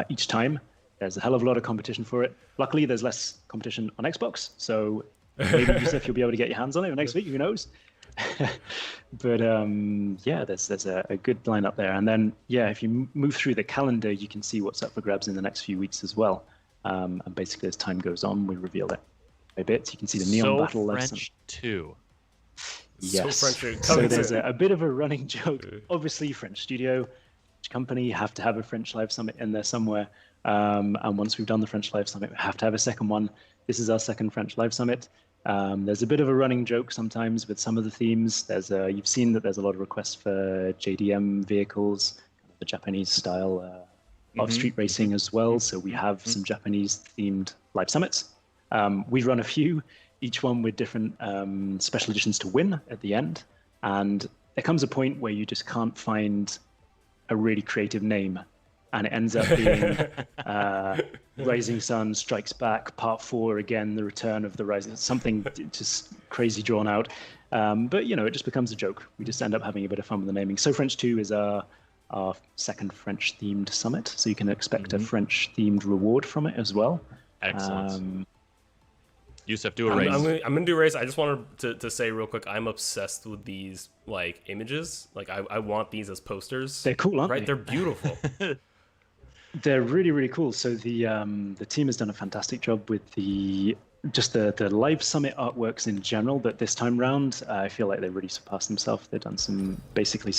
each time. There's a hell of a lot of competition for it. Luckily, there's less competition on Xbox, so maybe Yusuf, you'll be able to get your hands on it next week. Who knows? But yeah, there's a good lineup there. And then if you move through the calendar, you can see what's up for grabs in the next few weeks as well. And basically, as time goes on, we reveal it by bits. You can see the neon battle. French too. Yes. So French. So there's a bit of a running joke. Obviously, French studio, company have to have a French Live Summit in there somewhere. And once we've done the French Live Summit, we have to have a second one. This is our second French Live Summit. There's a bit of a running joke sometimes with some of the themes. You've seen that there's a lot of requests for JDM vehicles, the Japanese style of street racing as well. So we have some Japanese themed live summits. We've run a few, each one with different special editions to win at the end. And there comes a point where you just can't find a really creative name. And it ends up being Rising Sun Strikes Back, Part 4, again, the return of the Rising, something just crazy drawn out. But, it just becomes a joke. We just end up having a bit of fun with the naming. So French 2 is our second French-themed summit, so you can expect a French-themed reward from it as well. Excellent. Yusuf, do a race. I'm gonna do a race. I just wanted to say real quick, I'm obsessed with these images. I want these as posters. They're cool, aren't they? Right? They're beautiful. They're really, really cool. So the team has done a fantastic job with the live summit artworks in general, but this time round, I feel like they really surpassed themselves. They've done some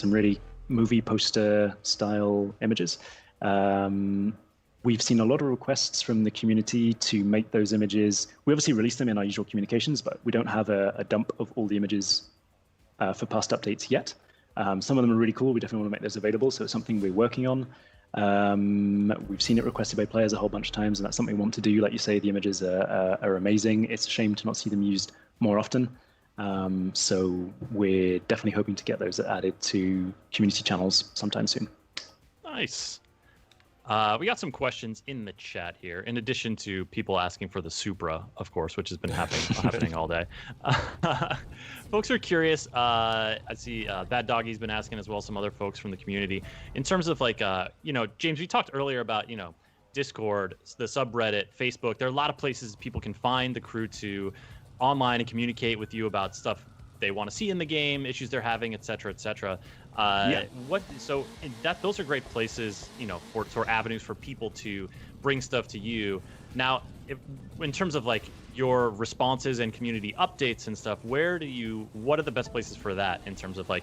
really movie poster style images. We've seen a lot of requests from the community to make those images. We obviously release them in our usual communications, but we don't have a dump of all the images for past updates yet. Some of them are really cool. We definitely want to make those available, so it's something we're working on. We've seen it requested by players a whole bunch of times, and that's something we want to do. Like you say, the images are amazing. It's a shame to not see them used more often. So we're definitely hoping to get those added to community channels sometime soon. Nice. We got some questions in the chat here, in addition to people asking for the Supra, of course, which has been happening all day. Folks are curious. I see Bad Doggy's been asking as well, some other folks from the community. In terms of James, we talked earlier about, Discord, the subreddit, Facebook. There are a lot of places people can find the crew to online and communicate with you about stuff they want to see in the game, issues they're having, et cetera, et cetera. Those are great places, for avenues for people to bring stuff to you. Now, in terms of your responses and community updates and stuff, what are the best places for that in terms of when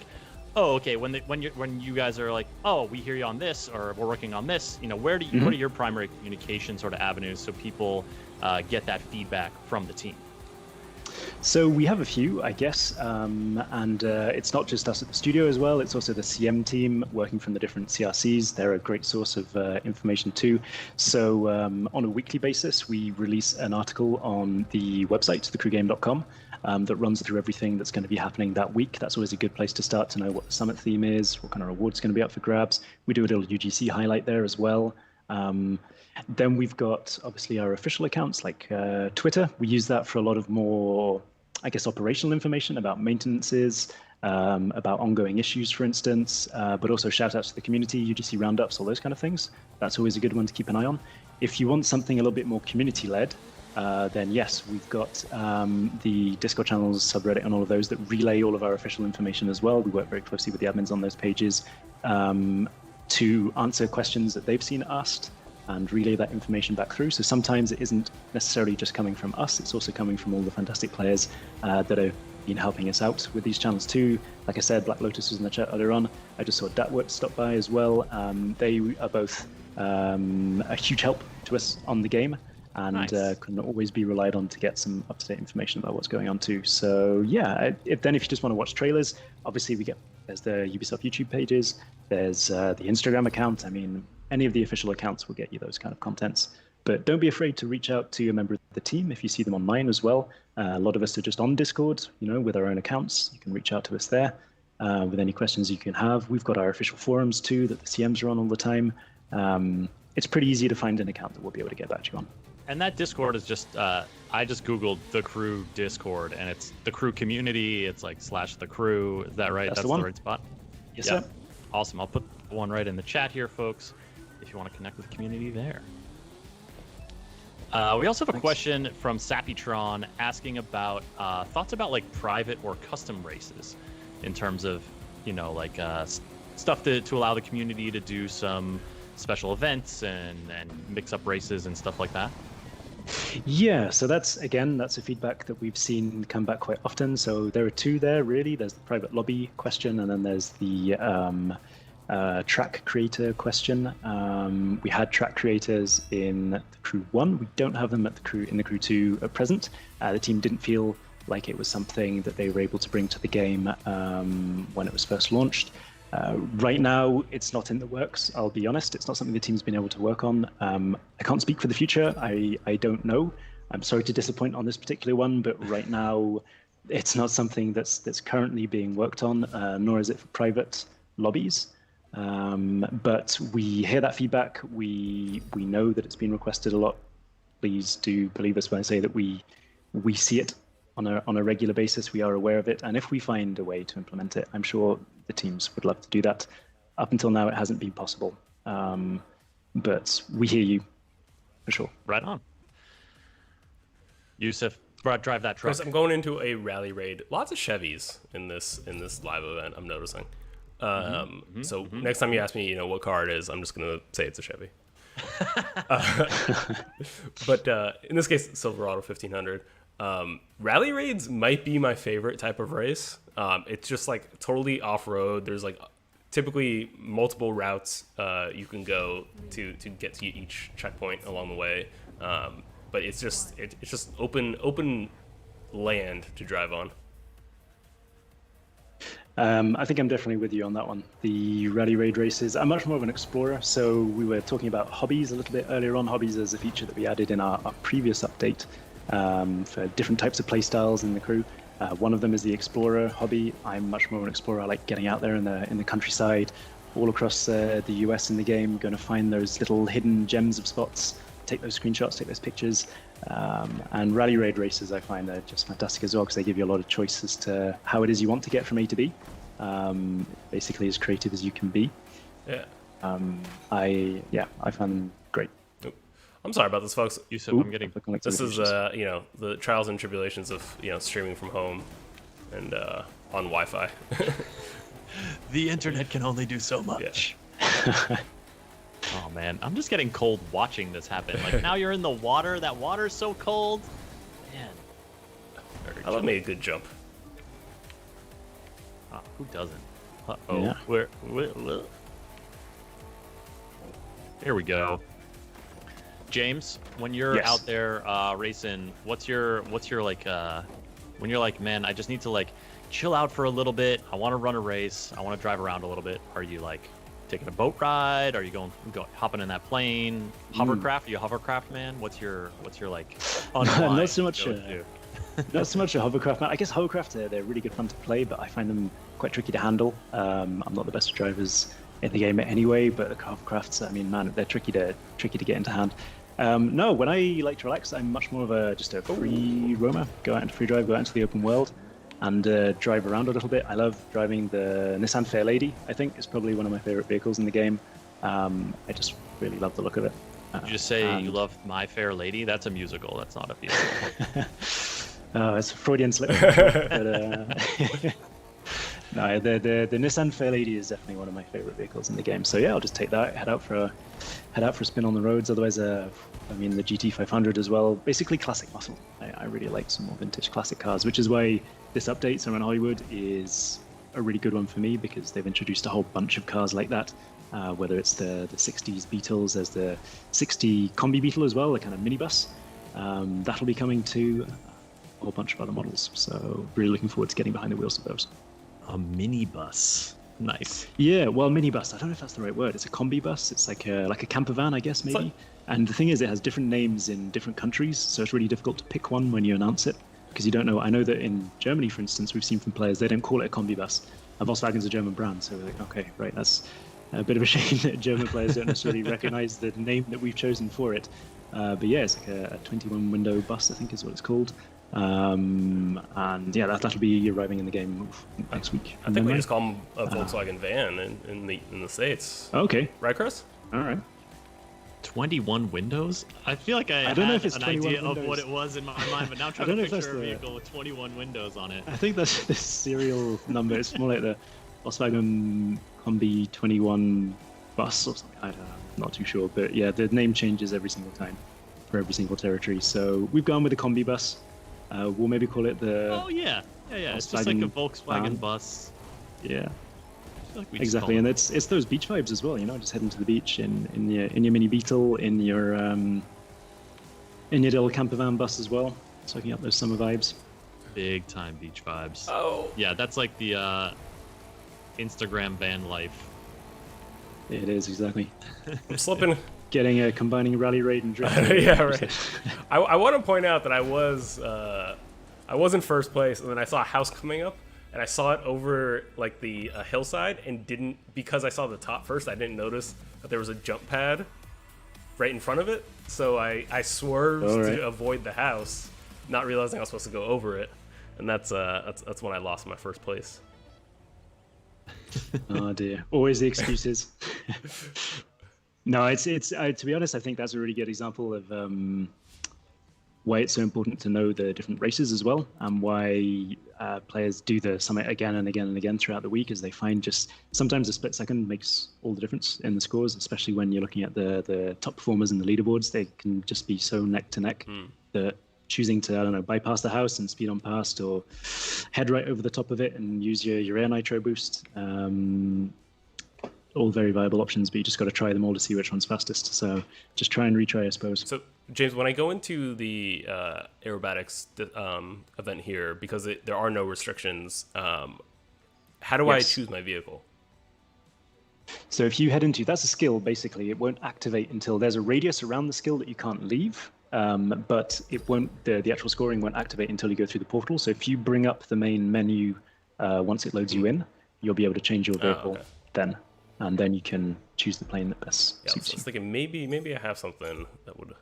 you guys are we hear you on this, or we're working on this, what are your primary communication sort of avenues so people get that feedback from the team? So we have a few, I guess, and it's not just us at the studio as well. It's also the CM team working from the different CRCs. They're a great source of information too. So on a weekly basis, we release an article on the website, thecrewgame.com, that runs through everything that's going to be happening that week. That's always a good place to start to know what the summit theme is, what kind of rewards are going to be up for grabs. We do a little UGC highlight there as well. Then we've got obviously our official accounts like Twitter. We use that for a lot of more, I guess, operational information about maintenances, about ongoing issues, for instance, but also shout outs to the community, UGC roundups, all those kind of things. That's always a good one to keep an eye on. If you want something a little bit more community led, then yes, we've got the Discord channels, subreddit, and all of those that relay all of our official information as well. We work very closely with the admins on those pages to answer questions that they've seen asked and relay that information back through. So sometimes it isn't necessarily just coming from us, it's also coming from all the fantastic players that have been helping us out with these channels too. Like I said, Black Lotus was in the chat earlier on. I just saw Datwort stop by as well. They are both a huge help to us on the game, and can always be relied on to get some up-to-date information about what's going on too. So yeah, if you just want to watch trailers, obviously there's the Ubisoft YouTube pages, there's the Instagram account. I mean, any of the official accounts will get you those kind of contents. But don't be afraid to reach out to a member of the team if you see them online as well. A lot of us are just on Discord, with our own accounts. You can reach out to us there with any questions you can have. We've got our official forums too that the CMs are on all the time. It's pretty easy to find an account that we'll be able to get back to you on. And that Discord is just I just googled the crew Discord, and it's the crew community. It's like /the crew. Is that right? That's the the one. right spot. Yes, Yeah. sir. Awesome. I'll put one right in the chat here, folks, if you want to connect with the community there. We also have a question from Sappytron asking about thoughts about like private or custom races in terms of, like stuff to allow the community to do some special events and mix up races and stuff like that. Yeah, so that's a feedback that we've seen come back quite often. So there are two there, really. There's the private lobby question, and then there's the track creator question. We had track creators in the Crew 1. We don't have them in the Crew 2 at present. The team didn't feel like it was something that they were able to bring to the game when it was first launched. Right now, it's not in the works, I'll be honest. It's not something the team's been able to work on. I can't speak for the future. I don't know. I'm sorry to disappoint on this particular one, but right now, it's not something that's currently being worked on, nor is it for private lobbies. But we hear that feedback. We know that it's been requested a lot. Please do believe us when I say that we see it on a regular basis. We are aware of it, and if we find a way to implement it, I'm sure the teams would love to do that. Up until now, it hasn't been possible, but we hear you for sure. Right on. Yusuf, drive that truck. Chris, I'm going into a rally raid. Lots of Chevys in this live event, I'm noticing. So next time you ask me, what car it is, I'm just gonna say it's a Chevy. But in this case, Silverado 1500. Rally raids might be my favorite type of race. It's just like totally off-road. There's like typically multiple routes you can go to get to each checkpoint along the way. But it's just open land to drive on. I think I'm definitely with you on that one. The rally raid races, I'm much more of an explorer. So we were talking about hobbies a little bit earlier on. Hobbies is a feature that we added in our previous update for different types of playstyles in the crew. One of them is the explorer hobby. I'm much more of an explorer. I like getting out there in the countryside, all across the US in the game, going to find those little hidden gems of spots, take those screenshots, take those pictures. And rally raid races I find are just fantastic as well, because they give you a lot of choice as to how it is you want to get from A to B. Basically as creative as you can be. Yeah. I find them great. I'm sorry about this, folks. Yusuf, I'm getting... This is the trials and tribulations of streaming from home and on Wi-Fi. The internet can only do so much. Yeah. Oh man, I'm just getting cold watching this happen. Like now you're in the water. That water's so cold. Man. I love me a good jump. Oh, who doesn't? Uh-oh. Yeah. Where? Here we go. James, when you're Yes. out there racing, what's your like when you're like, man, I just need to like chill out for a little bit. I want to run a race. I want to drive around a little bit. Are you like taking a boat ride? Are you going hopping in that plane? Hovercraft? Are you a hovercraft man? What's your like? Not so much. go-to? Not so much a hovercraft man. I guess hovercraft they're really good fun to play, but I find them quite tricky to handle. I'm not the best drivers in the game anyway, but the hovercrafts, I mean, man, they're tricky to get into hand. No, when I like to relax, I'm much more of just a free roamer. Go out into free drive, go out into the open world, and drive around a little bit. I love driving the Nissan Fairlady. I think is probably one of my favorite vehicles in the game. I just really love the look of it. Did you just say you love My Fair Lady? That's a musical. That's not a vehicle. Oh, it's a Freudian slip. But, no, the Nissan Fairlady is definitely one of my favorite vehicles in the game. So yeah, I'll just take that, head out for a spin on the roads. Otherwise, the GT500 as well. Basically, classic muscle. I really like some more vintage classic cars, which is why this update, Summer in Hollywood, is a really good one for me, because they've introduced a whole bunch of cars like that. Whether it's the 60s Beetles, there's the 60 Combi Beetle as well, the kind of minibus. That'll be coming to a whole bunch of other models. So really looking forward to getting behind the wheels of those. A minibus. Nice. Yeah, well, minibus. I don't know if that's the right word. It's a combi bus. It's like a camper van, I guess, maybe. And the thing is, it has different names in different countries, so it's really difficult to pick one when you announce it, because you don't know. I know that in Germany, for instance, we've seen from players, they don't call it a combi bus. Volkswagen's a German brand, so we're like, okay, right, that's a bit of a shame that German players don't necessarily recognize the name that we've chosen for it. But yeah, it's like a 21 window bus, I think is what it's called. And yeah, that'll be arriving in the game next week. I think we just call them a Volkswagen van in the States. Okay. Right, Chris? All right. 21 windows? I feel like I don't know had if it's an 21 idea of windows. what it was in my mind, but now I'm trying don't to know if picture that's a the- vehicle with 21 windows on it. I think that's the serial number. It's more like the Volkswagen Combi 21 bus or something. I don't know. I'm not too sure. But yeah, the name changes every single time for every single territory. So we've gone with the Combi bus. We'll maybe call it the... Oh, yeah. Yeah. It's just like a Volkswagen Volkswagen van. bus. Yeah, I feel like we just exactly. call And it- it's those beach vibes as well, just heading to the beach in your mini Beetle, in your little camper van bus as well, soaking up those summer vibes. big time beach vibes. Oh. Yeah, that's like the Instagram van life. It is, exactly. I'm slipping. Combining rally raid and drift. Yeah, right. I want to point out that I was in first place, and then I saw a house coming up, and I saw it over like the hillside, and because I saw the top first, I didn't notice that there was a jump pad right in front of it. So I swerved to avoid the house, not realizing I was supposed to go over it, and that's when I lost my first place. Oh dear, always the excuses. No, it's to be honest, I think that's a really good example of why it's so important to know the different races as well, and why players do the summit again and again and again throughout the week, as they find just sometimes a split second makes all the difference in the scores, especially when you're looking at the top performers in the leaderboards. They can just be so neck to neck that choosing to, bypass the house and speed on past, or head right over the top of it and use your air nitro boost. All very viable options, but you just got to try them all to see which one's fastest. So just try and retry, I suppose. So, James, when I go into the aerobatics event here, because there are no restrictions, how do I Yes. choose my vehicle? So if you head into, that's a skill, basically. It won't activate until there's a radius around the skill that you can't leave, but it won't. The actual scoring won't activate until you go through the portal. So if you bring up the main menu once it loads you in, you'll be able to change your vehicle okay. then. And then you can choose the plane that best Yeah, so I suits was you. thinking maybe I have something that would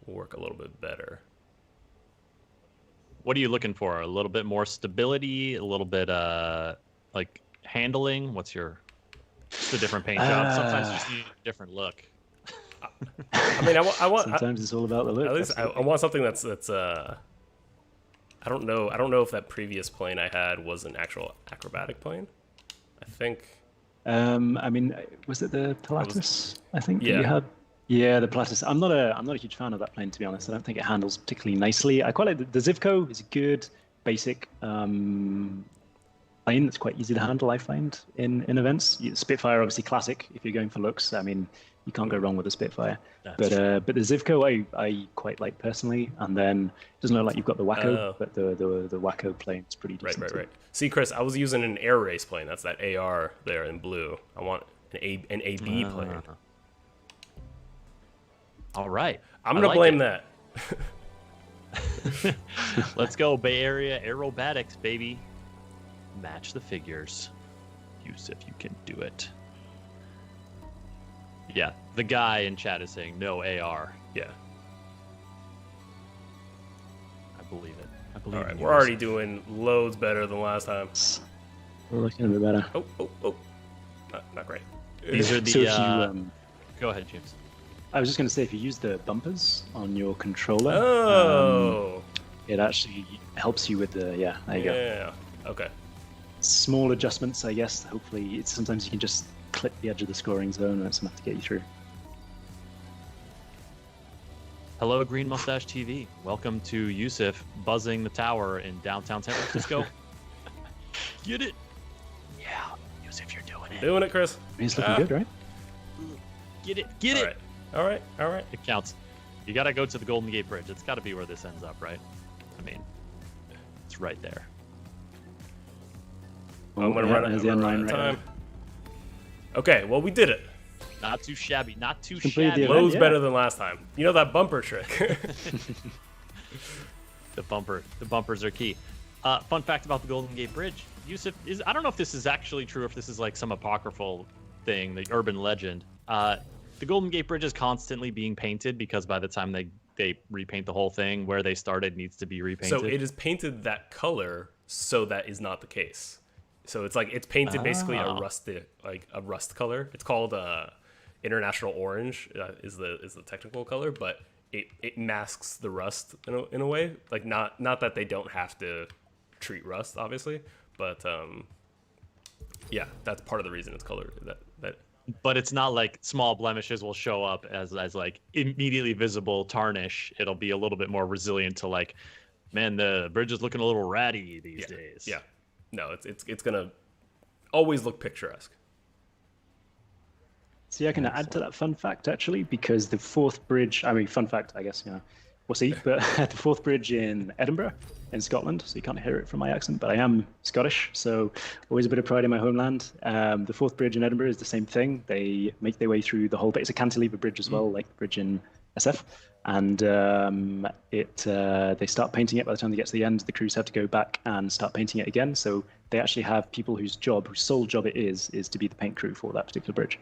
work a little bit better. What are you looking for? A little bit more stability, a little bit like handling. What's a different paint job? Sometimes you just need a different look. I mean, I want Sometimes it's all about the look. at least I want something that's I don't know if that previous plane I had was an actual acrobatic plane. I think. I mean, was it the Pilatus? I think that Yeah. you had. Yeah, the Pilatus. I'm not a huge fan of that plane, to be honest. I don't think it handles particularly nicely. I quite like the Zivco. Is a good basic plane that's quite easy to handle, I find, in events. Spitfire, obviously classic if you're going for looks. I mean, you can't go wrong with a Spitfire. But the Zivco I quite like personally. And then it doesn't look like you've got the Wacko, Oh. but the Wacko plane is pretty decent. Right. See, Chris, I was using an air race plane. That's that AR there in blue. I want an AB plane. All right. I'm I gonna like blame it. that. Let's go, Bay Area aerobatics, baby. Match the figures. Yusuf, you can do it. Yeah, the guy in chat is saying no AR. Yeah. I believe it. I believe All right, in we're you, already Yusuf. doing loads better than last time. We're looking a bit better. Oh. Not great. These are the. So if you, Go ahead, James. I was just going to say, if you use the bumpers on your controller, Oh. it actually helps you with the, yeah, there you go. Yeah. Okay. Small adjustments, I guess. Hopefully, sometimes you can just clip the edge of the scoring zone and it's enough to get you through. Hello, Green Mustache TV. Welcome to Yusuf buzzing the tower in downtown San Francisco. Get it? Yeah, Yusuf, you're doing it. Doing it, Chris. It's looking good, right? Get it. Get it. All right. It counts. You got to go to the Golden Gate Bridge. It's got to be where this ends up, right? I mean, it's right there. I'm gonna Yeah, run there's out the end of line right time. Okay, well, we did it. Not too shabby. Not too Completed the shabby. event. Loads yeah. better than last time. You know that bumper trick. The bumpers are key. Fun fact about the Golden Gate Bridge. Yusuf I don't know if this is actually true, if this is like some apocryphal thing, the urban legend. the Golden Gate Bridge is constantly being painted because by the time they repaint the whole thing, where they started needs to be repainted. So it is painted that color, so that is not the case. So it's like it's painted basically a rust color. It's called International Orange is the technical color, but it masks the rust in a way. Like not that they don't have to treat rust, obviously, but yeah, that's part of the reason it's colored that. But it's not like small blemishes will show up as like immediately visible tarnish. It'll be a little bit more resilient to like, man, the bridge is looking a little ratty these days. Yeah, no, it's gonna always look picturesque. See, I can add to that fun fact actually, because the fourth bridge. I mean, fun fact, I guess. We'll see. But the fourth bridge in Edinburgh, in Scotland, so you can't hear it from my accent, but I am Scottish, so always a bit of pride in my homeland. The fourth bridge in Edinburgh is the same thing. They make their way through the whole bit. It's a cantilever bridge as well, like the bridge in SF. And they start painting it. By the time they get to the end, the crews have to go back and start painting it again. So they actually have people whose sole job it is to be the paint crew for that particular bridge.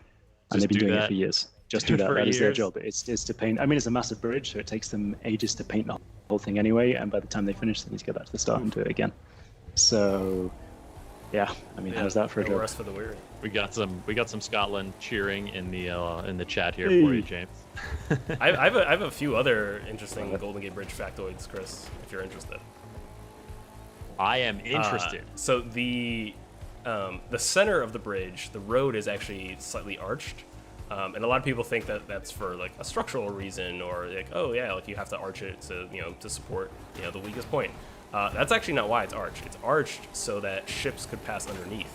And they've been doing it for years. Just do that. That is their job. It's to paint. I mean, it's a massive bridge, so it takes them ages to paint the whole thing anyway. And by the time they finish, they need to go back to the start and do it again. So, yeah. I mean, how's that for a job? Rest for the weary. We got some Scotland cheering in the chat here for you, James. I have a few other interesting Golden Gate Bridge factoids, Chris, if you're interested. I am interested. So the center of the bridge, the road is actually slightly arched. And a lot of people think that that's for like a structural reason, or like, oh yeah, like you have to arch it to support the weakest point. That's actually not why it's arched. It's arched so that ships could pass underneath.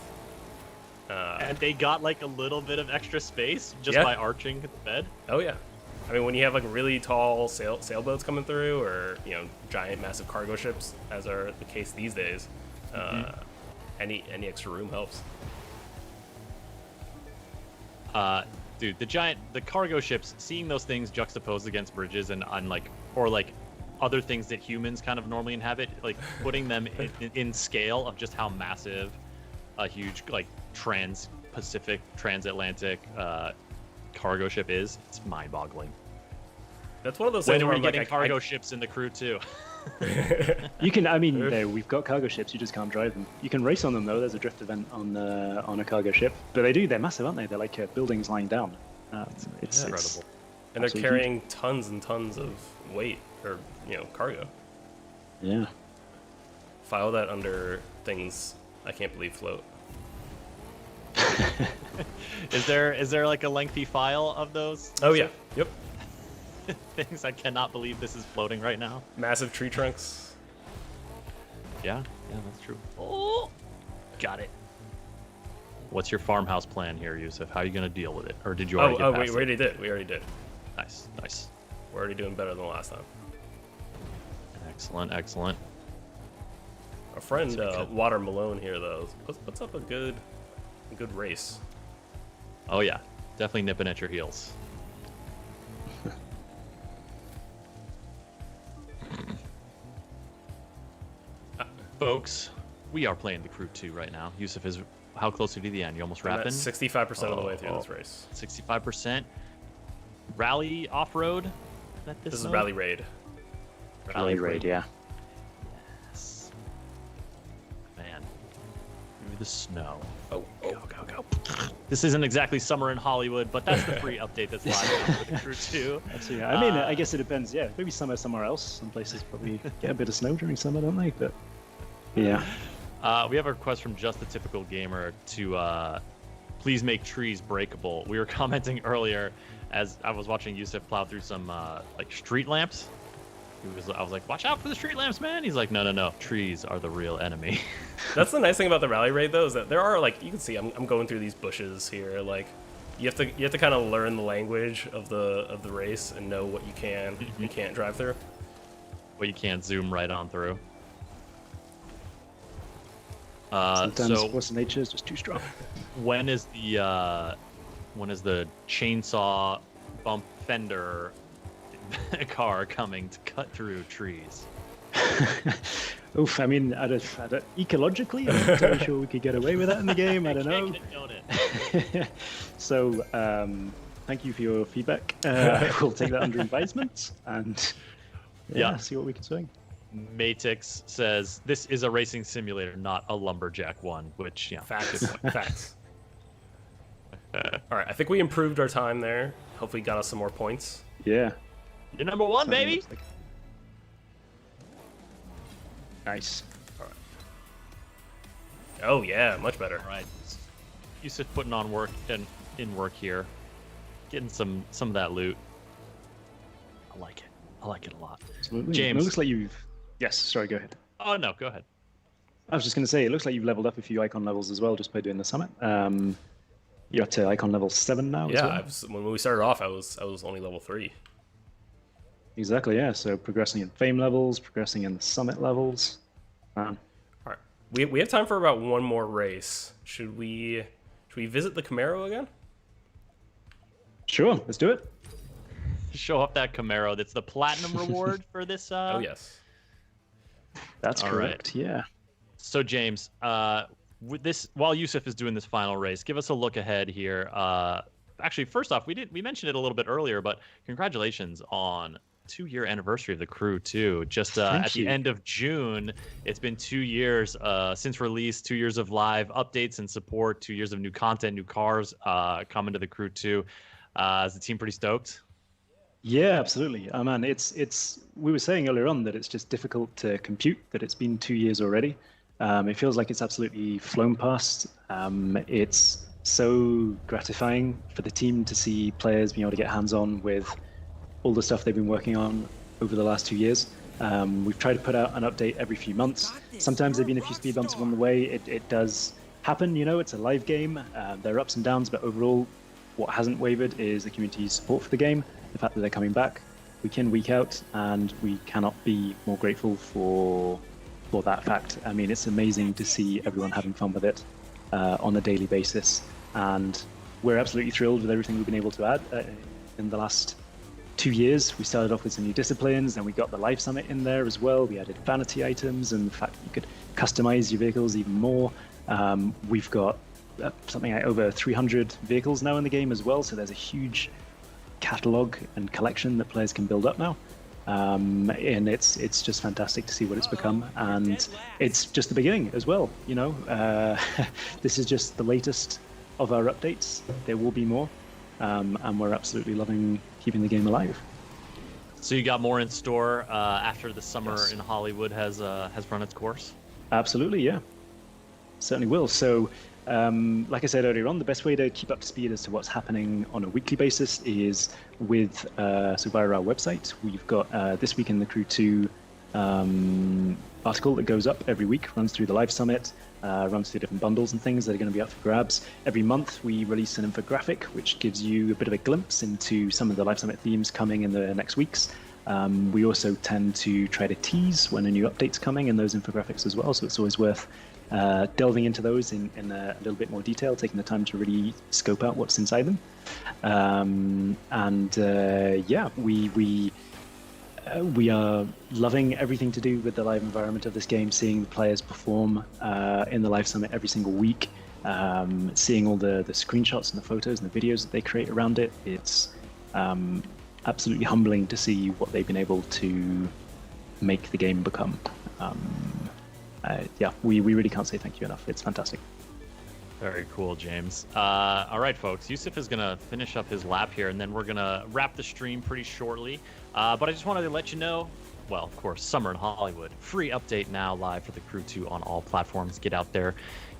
And they got like a little bit of extra space just by arching the bed. Oh yeah, I mean when you have like really tall sailboats coming through, or giant massive cargo ships, as are the case these days, any extra room helps. Dude, the cargo ships, seeing those things juxtaposed against bridges and or other things that humans kind of normally inhabit, like putting them in scale of just how massive a huge like trans-Pacific, transatlantic cargo ship is, it's mind-boggling. That's one of those things. When are we getting cargo ships in the crew too? You can. I mean, we've got cargo ships. You just can't drive them. You can race on them though. There's a drift event on a cargo ship. But they're massive, aren't they? They're like buildings lying down. It's incredible. And they're carrying tons and tons of weight or cargo. Yeah. File that under things I can't believe float. Is there like a lengthy file of those? Oh yeah. Yep. Things I cannot believe this is floating right now. Massive tree trunks. Yeah, that's true. Oh, got it. What's your farmhouse plan here, Yusuf? How are you going to deal with it? Or did you already get past wait, we already did. Nice. We're already doing better than last time. Excellent. Our friend Water Malone here, though, puts up a good race. Oh yeah, definitely nipping at your heels. Folks, we are playing the Crew 2 right now. Yusuf is how close are you to the end? You almost wrapping? 65% of the way through this race. 65%. Rally off-road? This is Rally Raid. Rally Raid, yeah. Yes. Man. Through the snow. Go. This isn't exactly summer in Hollywood, but that's the free update that's live for the Crew 2. Absolutely. I mean, I guess it depends. Yeah, maybe summer somewhere else. Some places probably get a bit of snow during summer, don't they? But yeah. We have a request from Just the Typical Gamer to please make trees breakable. We were commenting earlier as I was watching Yusuf plow through some like street lamps. I was like, watch out for the street lamps, man. He's like, no. Trees are the real enemy. That's the nice thing about the Rally Raid, though, is that there are, like, you can see I'm going through these bushes here. Like, you have to kind of learn the language of the race and know what you can and can't drive through. What you can't zoom right on through. Sometimes force of nature is just too strong. When is the chainsaw bump fender car coming to cut through trees? Oof, I mean, ecologically, I'm not entirely sure we could get away with that in the game. I don't know. So, Thank you for your feedback. I will take that under advisement and see what we can swing. Matix says this is a racing simulator, not a lumberjack one, which facts. Facts. All right, I think we improved our time there. Hopefully, got us some more points. Yeah. You're number one, baby. Like... Nice. All right. Oh yeah, much better. All right. Yusuf putting on work and in work here, getting some of that loot. I like it. I like it a lot. Absolutely. James, and it looks like you've. Yes. Sorry. Go ahead. Oh no, go ahead. I was just going to say, it looks like you've leveled up a few icon levels as well just by doing the summit. You're up to icon level 7 now. Yeah, as well. when we started off, I was only level 3. Exactly. Yeah. So progressing in fame levels, progressing in the summit levels. All right, we have time for about one more race. Should we visit the Camaro again? Sure. Let's do it. Show up that Camaro. That's the platinum reward for this. Oh yes. That's All correct. Right. Yeah. So James, with this, while Yusuf is doing this final race, give us a look ahead here. Actually, first off, we mentioned it a little bit earlier, but congratulations on 2-year anniversary of the crew too. Just at the end of June, it's been 2 years since release, 2 years of live updates and support, 2 years of new content, new cars coming to the crew too. Is the team pretty stoked? Yeah, absolutely. Man, it's. We were saying earlier on that it's just difficult to compute that it's been 2 years already. It feels like it's absolutely flown past. It's so gratifying for the team to see players being able to get hands-on with all the stuff they've been working on over the last 2 years. We've tried to put out an update every few months. Sometimes there've been a few speed bumps along the way. It does happen, it's a live game. There are ups and downs, but overall, what hasn't wavered is the community's support for the game, the fact that they're coming back week in, week out, and we cannot be more grateful for that fact. I mean, it's amazing to see everyone having fun with it on a daily basis, and we're absolutely thrilled with everything we've been able to add in the last 2 years. We started off with some new disciplines, then we got the Live Summit in there as well. We added vanity items and the fact that you could customize your vehicles even more. We've got something like over 300 vehicles now in the game as well, so there's a huge catalog and collection that players can build up now. And it's just fantastic to see what it's become, and it's just the beginning as well. This is just the latest of our updates. There will be more, and we're absolutely loving keeping the game alive. So you got more in store after the summer in Hollywood has run its course? Absolutely, yeah, certainly will. So like I said earlier on, the best way to keep up to speed as to what's happening on a weekly basis is with so via our website. We've got This Week in the Crew 2 article that goes up every week, runs through the Live Summit, runs through different bundles and things that are going to be up for grabs. Every month we release an infographic which gives you a bit of a glimpse into some of the Live Summit themes coming in the next weeks. We also tend to try to tease when a new update's coming in those infographics as well, so it's always worth delving into those in a little bit more detail, taking the time to really scope out what's inside them. We are loving everything to do with the live environment of this game, seeing the players perform in the Live Summit every single week, seeing all the screenshots and the photos and the videos that they create around it. It's absolutely humbling to see what they've been able to make the game become. We really can't say thank you enough. It's fantastic. Very cool, James. All right, folks. Yusuf is going to finish up his lap here, and then we're going to wrap the stream pretty shortly. But I just wanted to let you know, well, of course, Summer in Hollywood. Free update now live for the Crew 2 on all platforms. Get out there,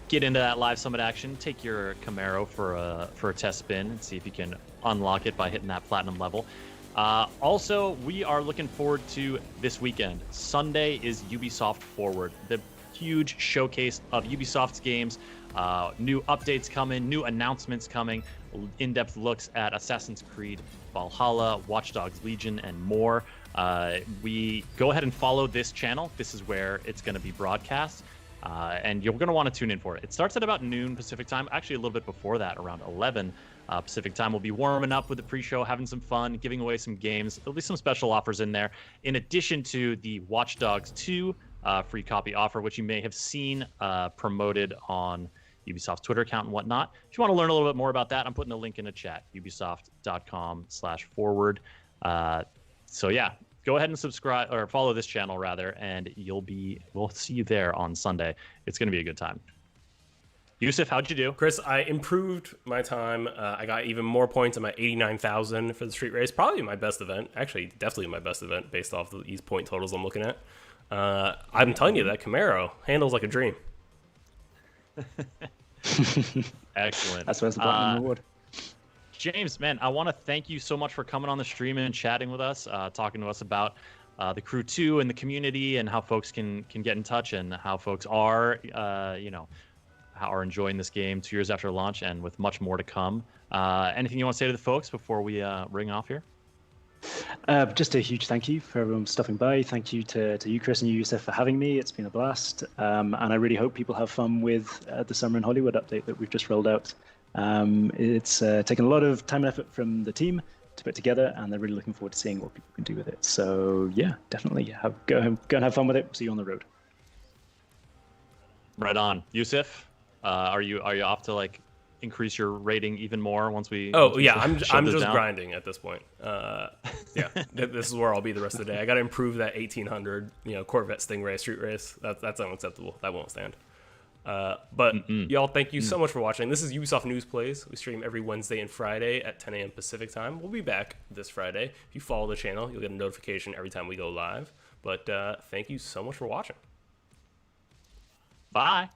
get into that Live Summit action. Take your Camaro for a test spin and see if you can unlock it by hitting that platinum level. Also, we are looking forward to this weekend. Sunday is Ubisoft Forward, the huge showcase of Ubisoft's games. New updates coming, new announcements coming, in-depth looks at Assassin's Creed Valhalla, Watch Dogs Legion, and more. We go ahead and follow this channel. This is where it's going to be broadcast, and you're going to want to tune in for it. It starts at about noon Pacific time, actually a little bit before that, around 11 Pacific time. We'll be warming up with the pre-show, having some fun, giving away some games. There'll be some special offers in there, in addition to the Watch Dogs 2 free copy offer, which you may have seen promoted on Ubisoft's Twitter account and whatnot. If you want to learn a little bit more about that, I'm putting a link in the chat, ubisoft.com/forward. So yeah, go ahead and subscribe or follow this channel rather, and we'll see you there on Sunday. It's going to be a good time. Yusuf, how'd you do? Chris, I improved my time. I got even more points. I'm at 89,000 for the street race. Probably my best event. Actually, definitely my best event based off these point totals I'm looking at. I'm telling you, that Camaro handles like a dream. Excellent. That's where's the platinum reward. James, man, I want to thank you so much for coming on the stream and chatting with us, talking to us about the Crew 2 and the community and how folks can get in touch and how folks are, how are enjoying this game 2 years after launch and with much more to come. Anything you want to say to the folks before we ring off here? Just a huge thank you for everyone stopping by. Thank you to you, Chris, and you, Yusuf, for having me. It's been a blast. And I really hope people have fun with the Summer in Hollywood update that we've just rolled out. It's taken a lot of time and effort from the team to put together, and they're really looking forward to seeing what people can do with it. So yeah, definitely go and have fun with it. See you on the road. Right on. Yusuf, are you off to like increase your rating even more once we I'm just down? grinding at this point. This is where I'll be the rest of the day. I got to improve that 1800 Corvette Stingray street race. That's unacceptable. That won't stand. But y'all, thank you so much for watching. This is Ubisoft News Plays. We stream every Wednesday and Friday at 10 a.m. Pacific time. We'll be back this Friday. If you follow the channel, you'll get a notification every time we go live. But thank you so much for watching. Bye.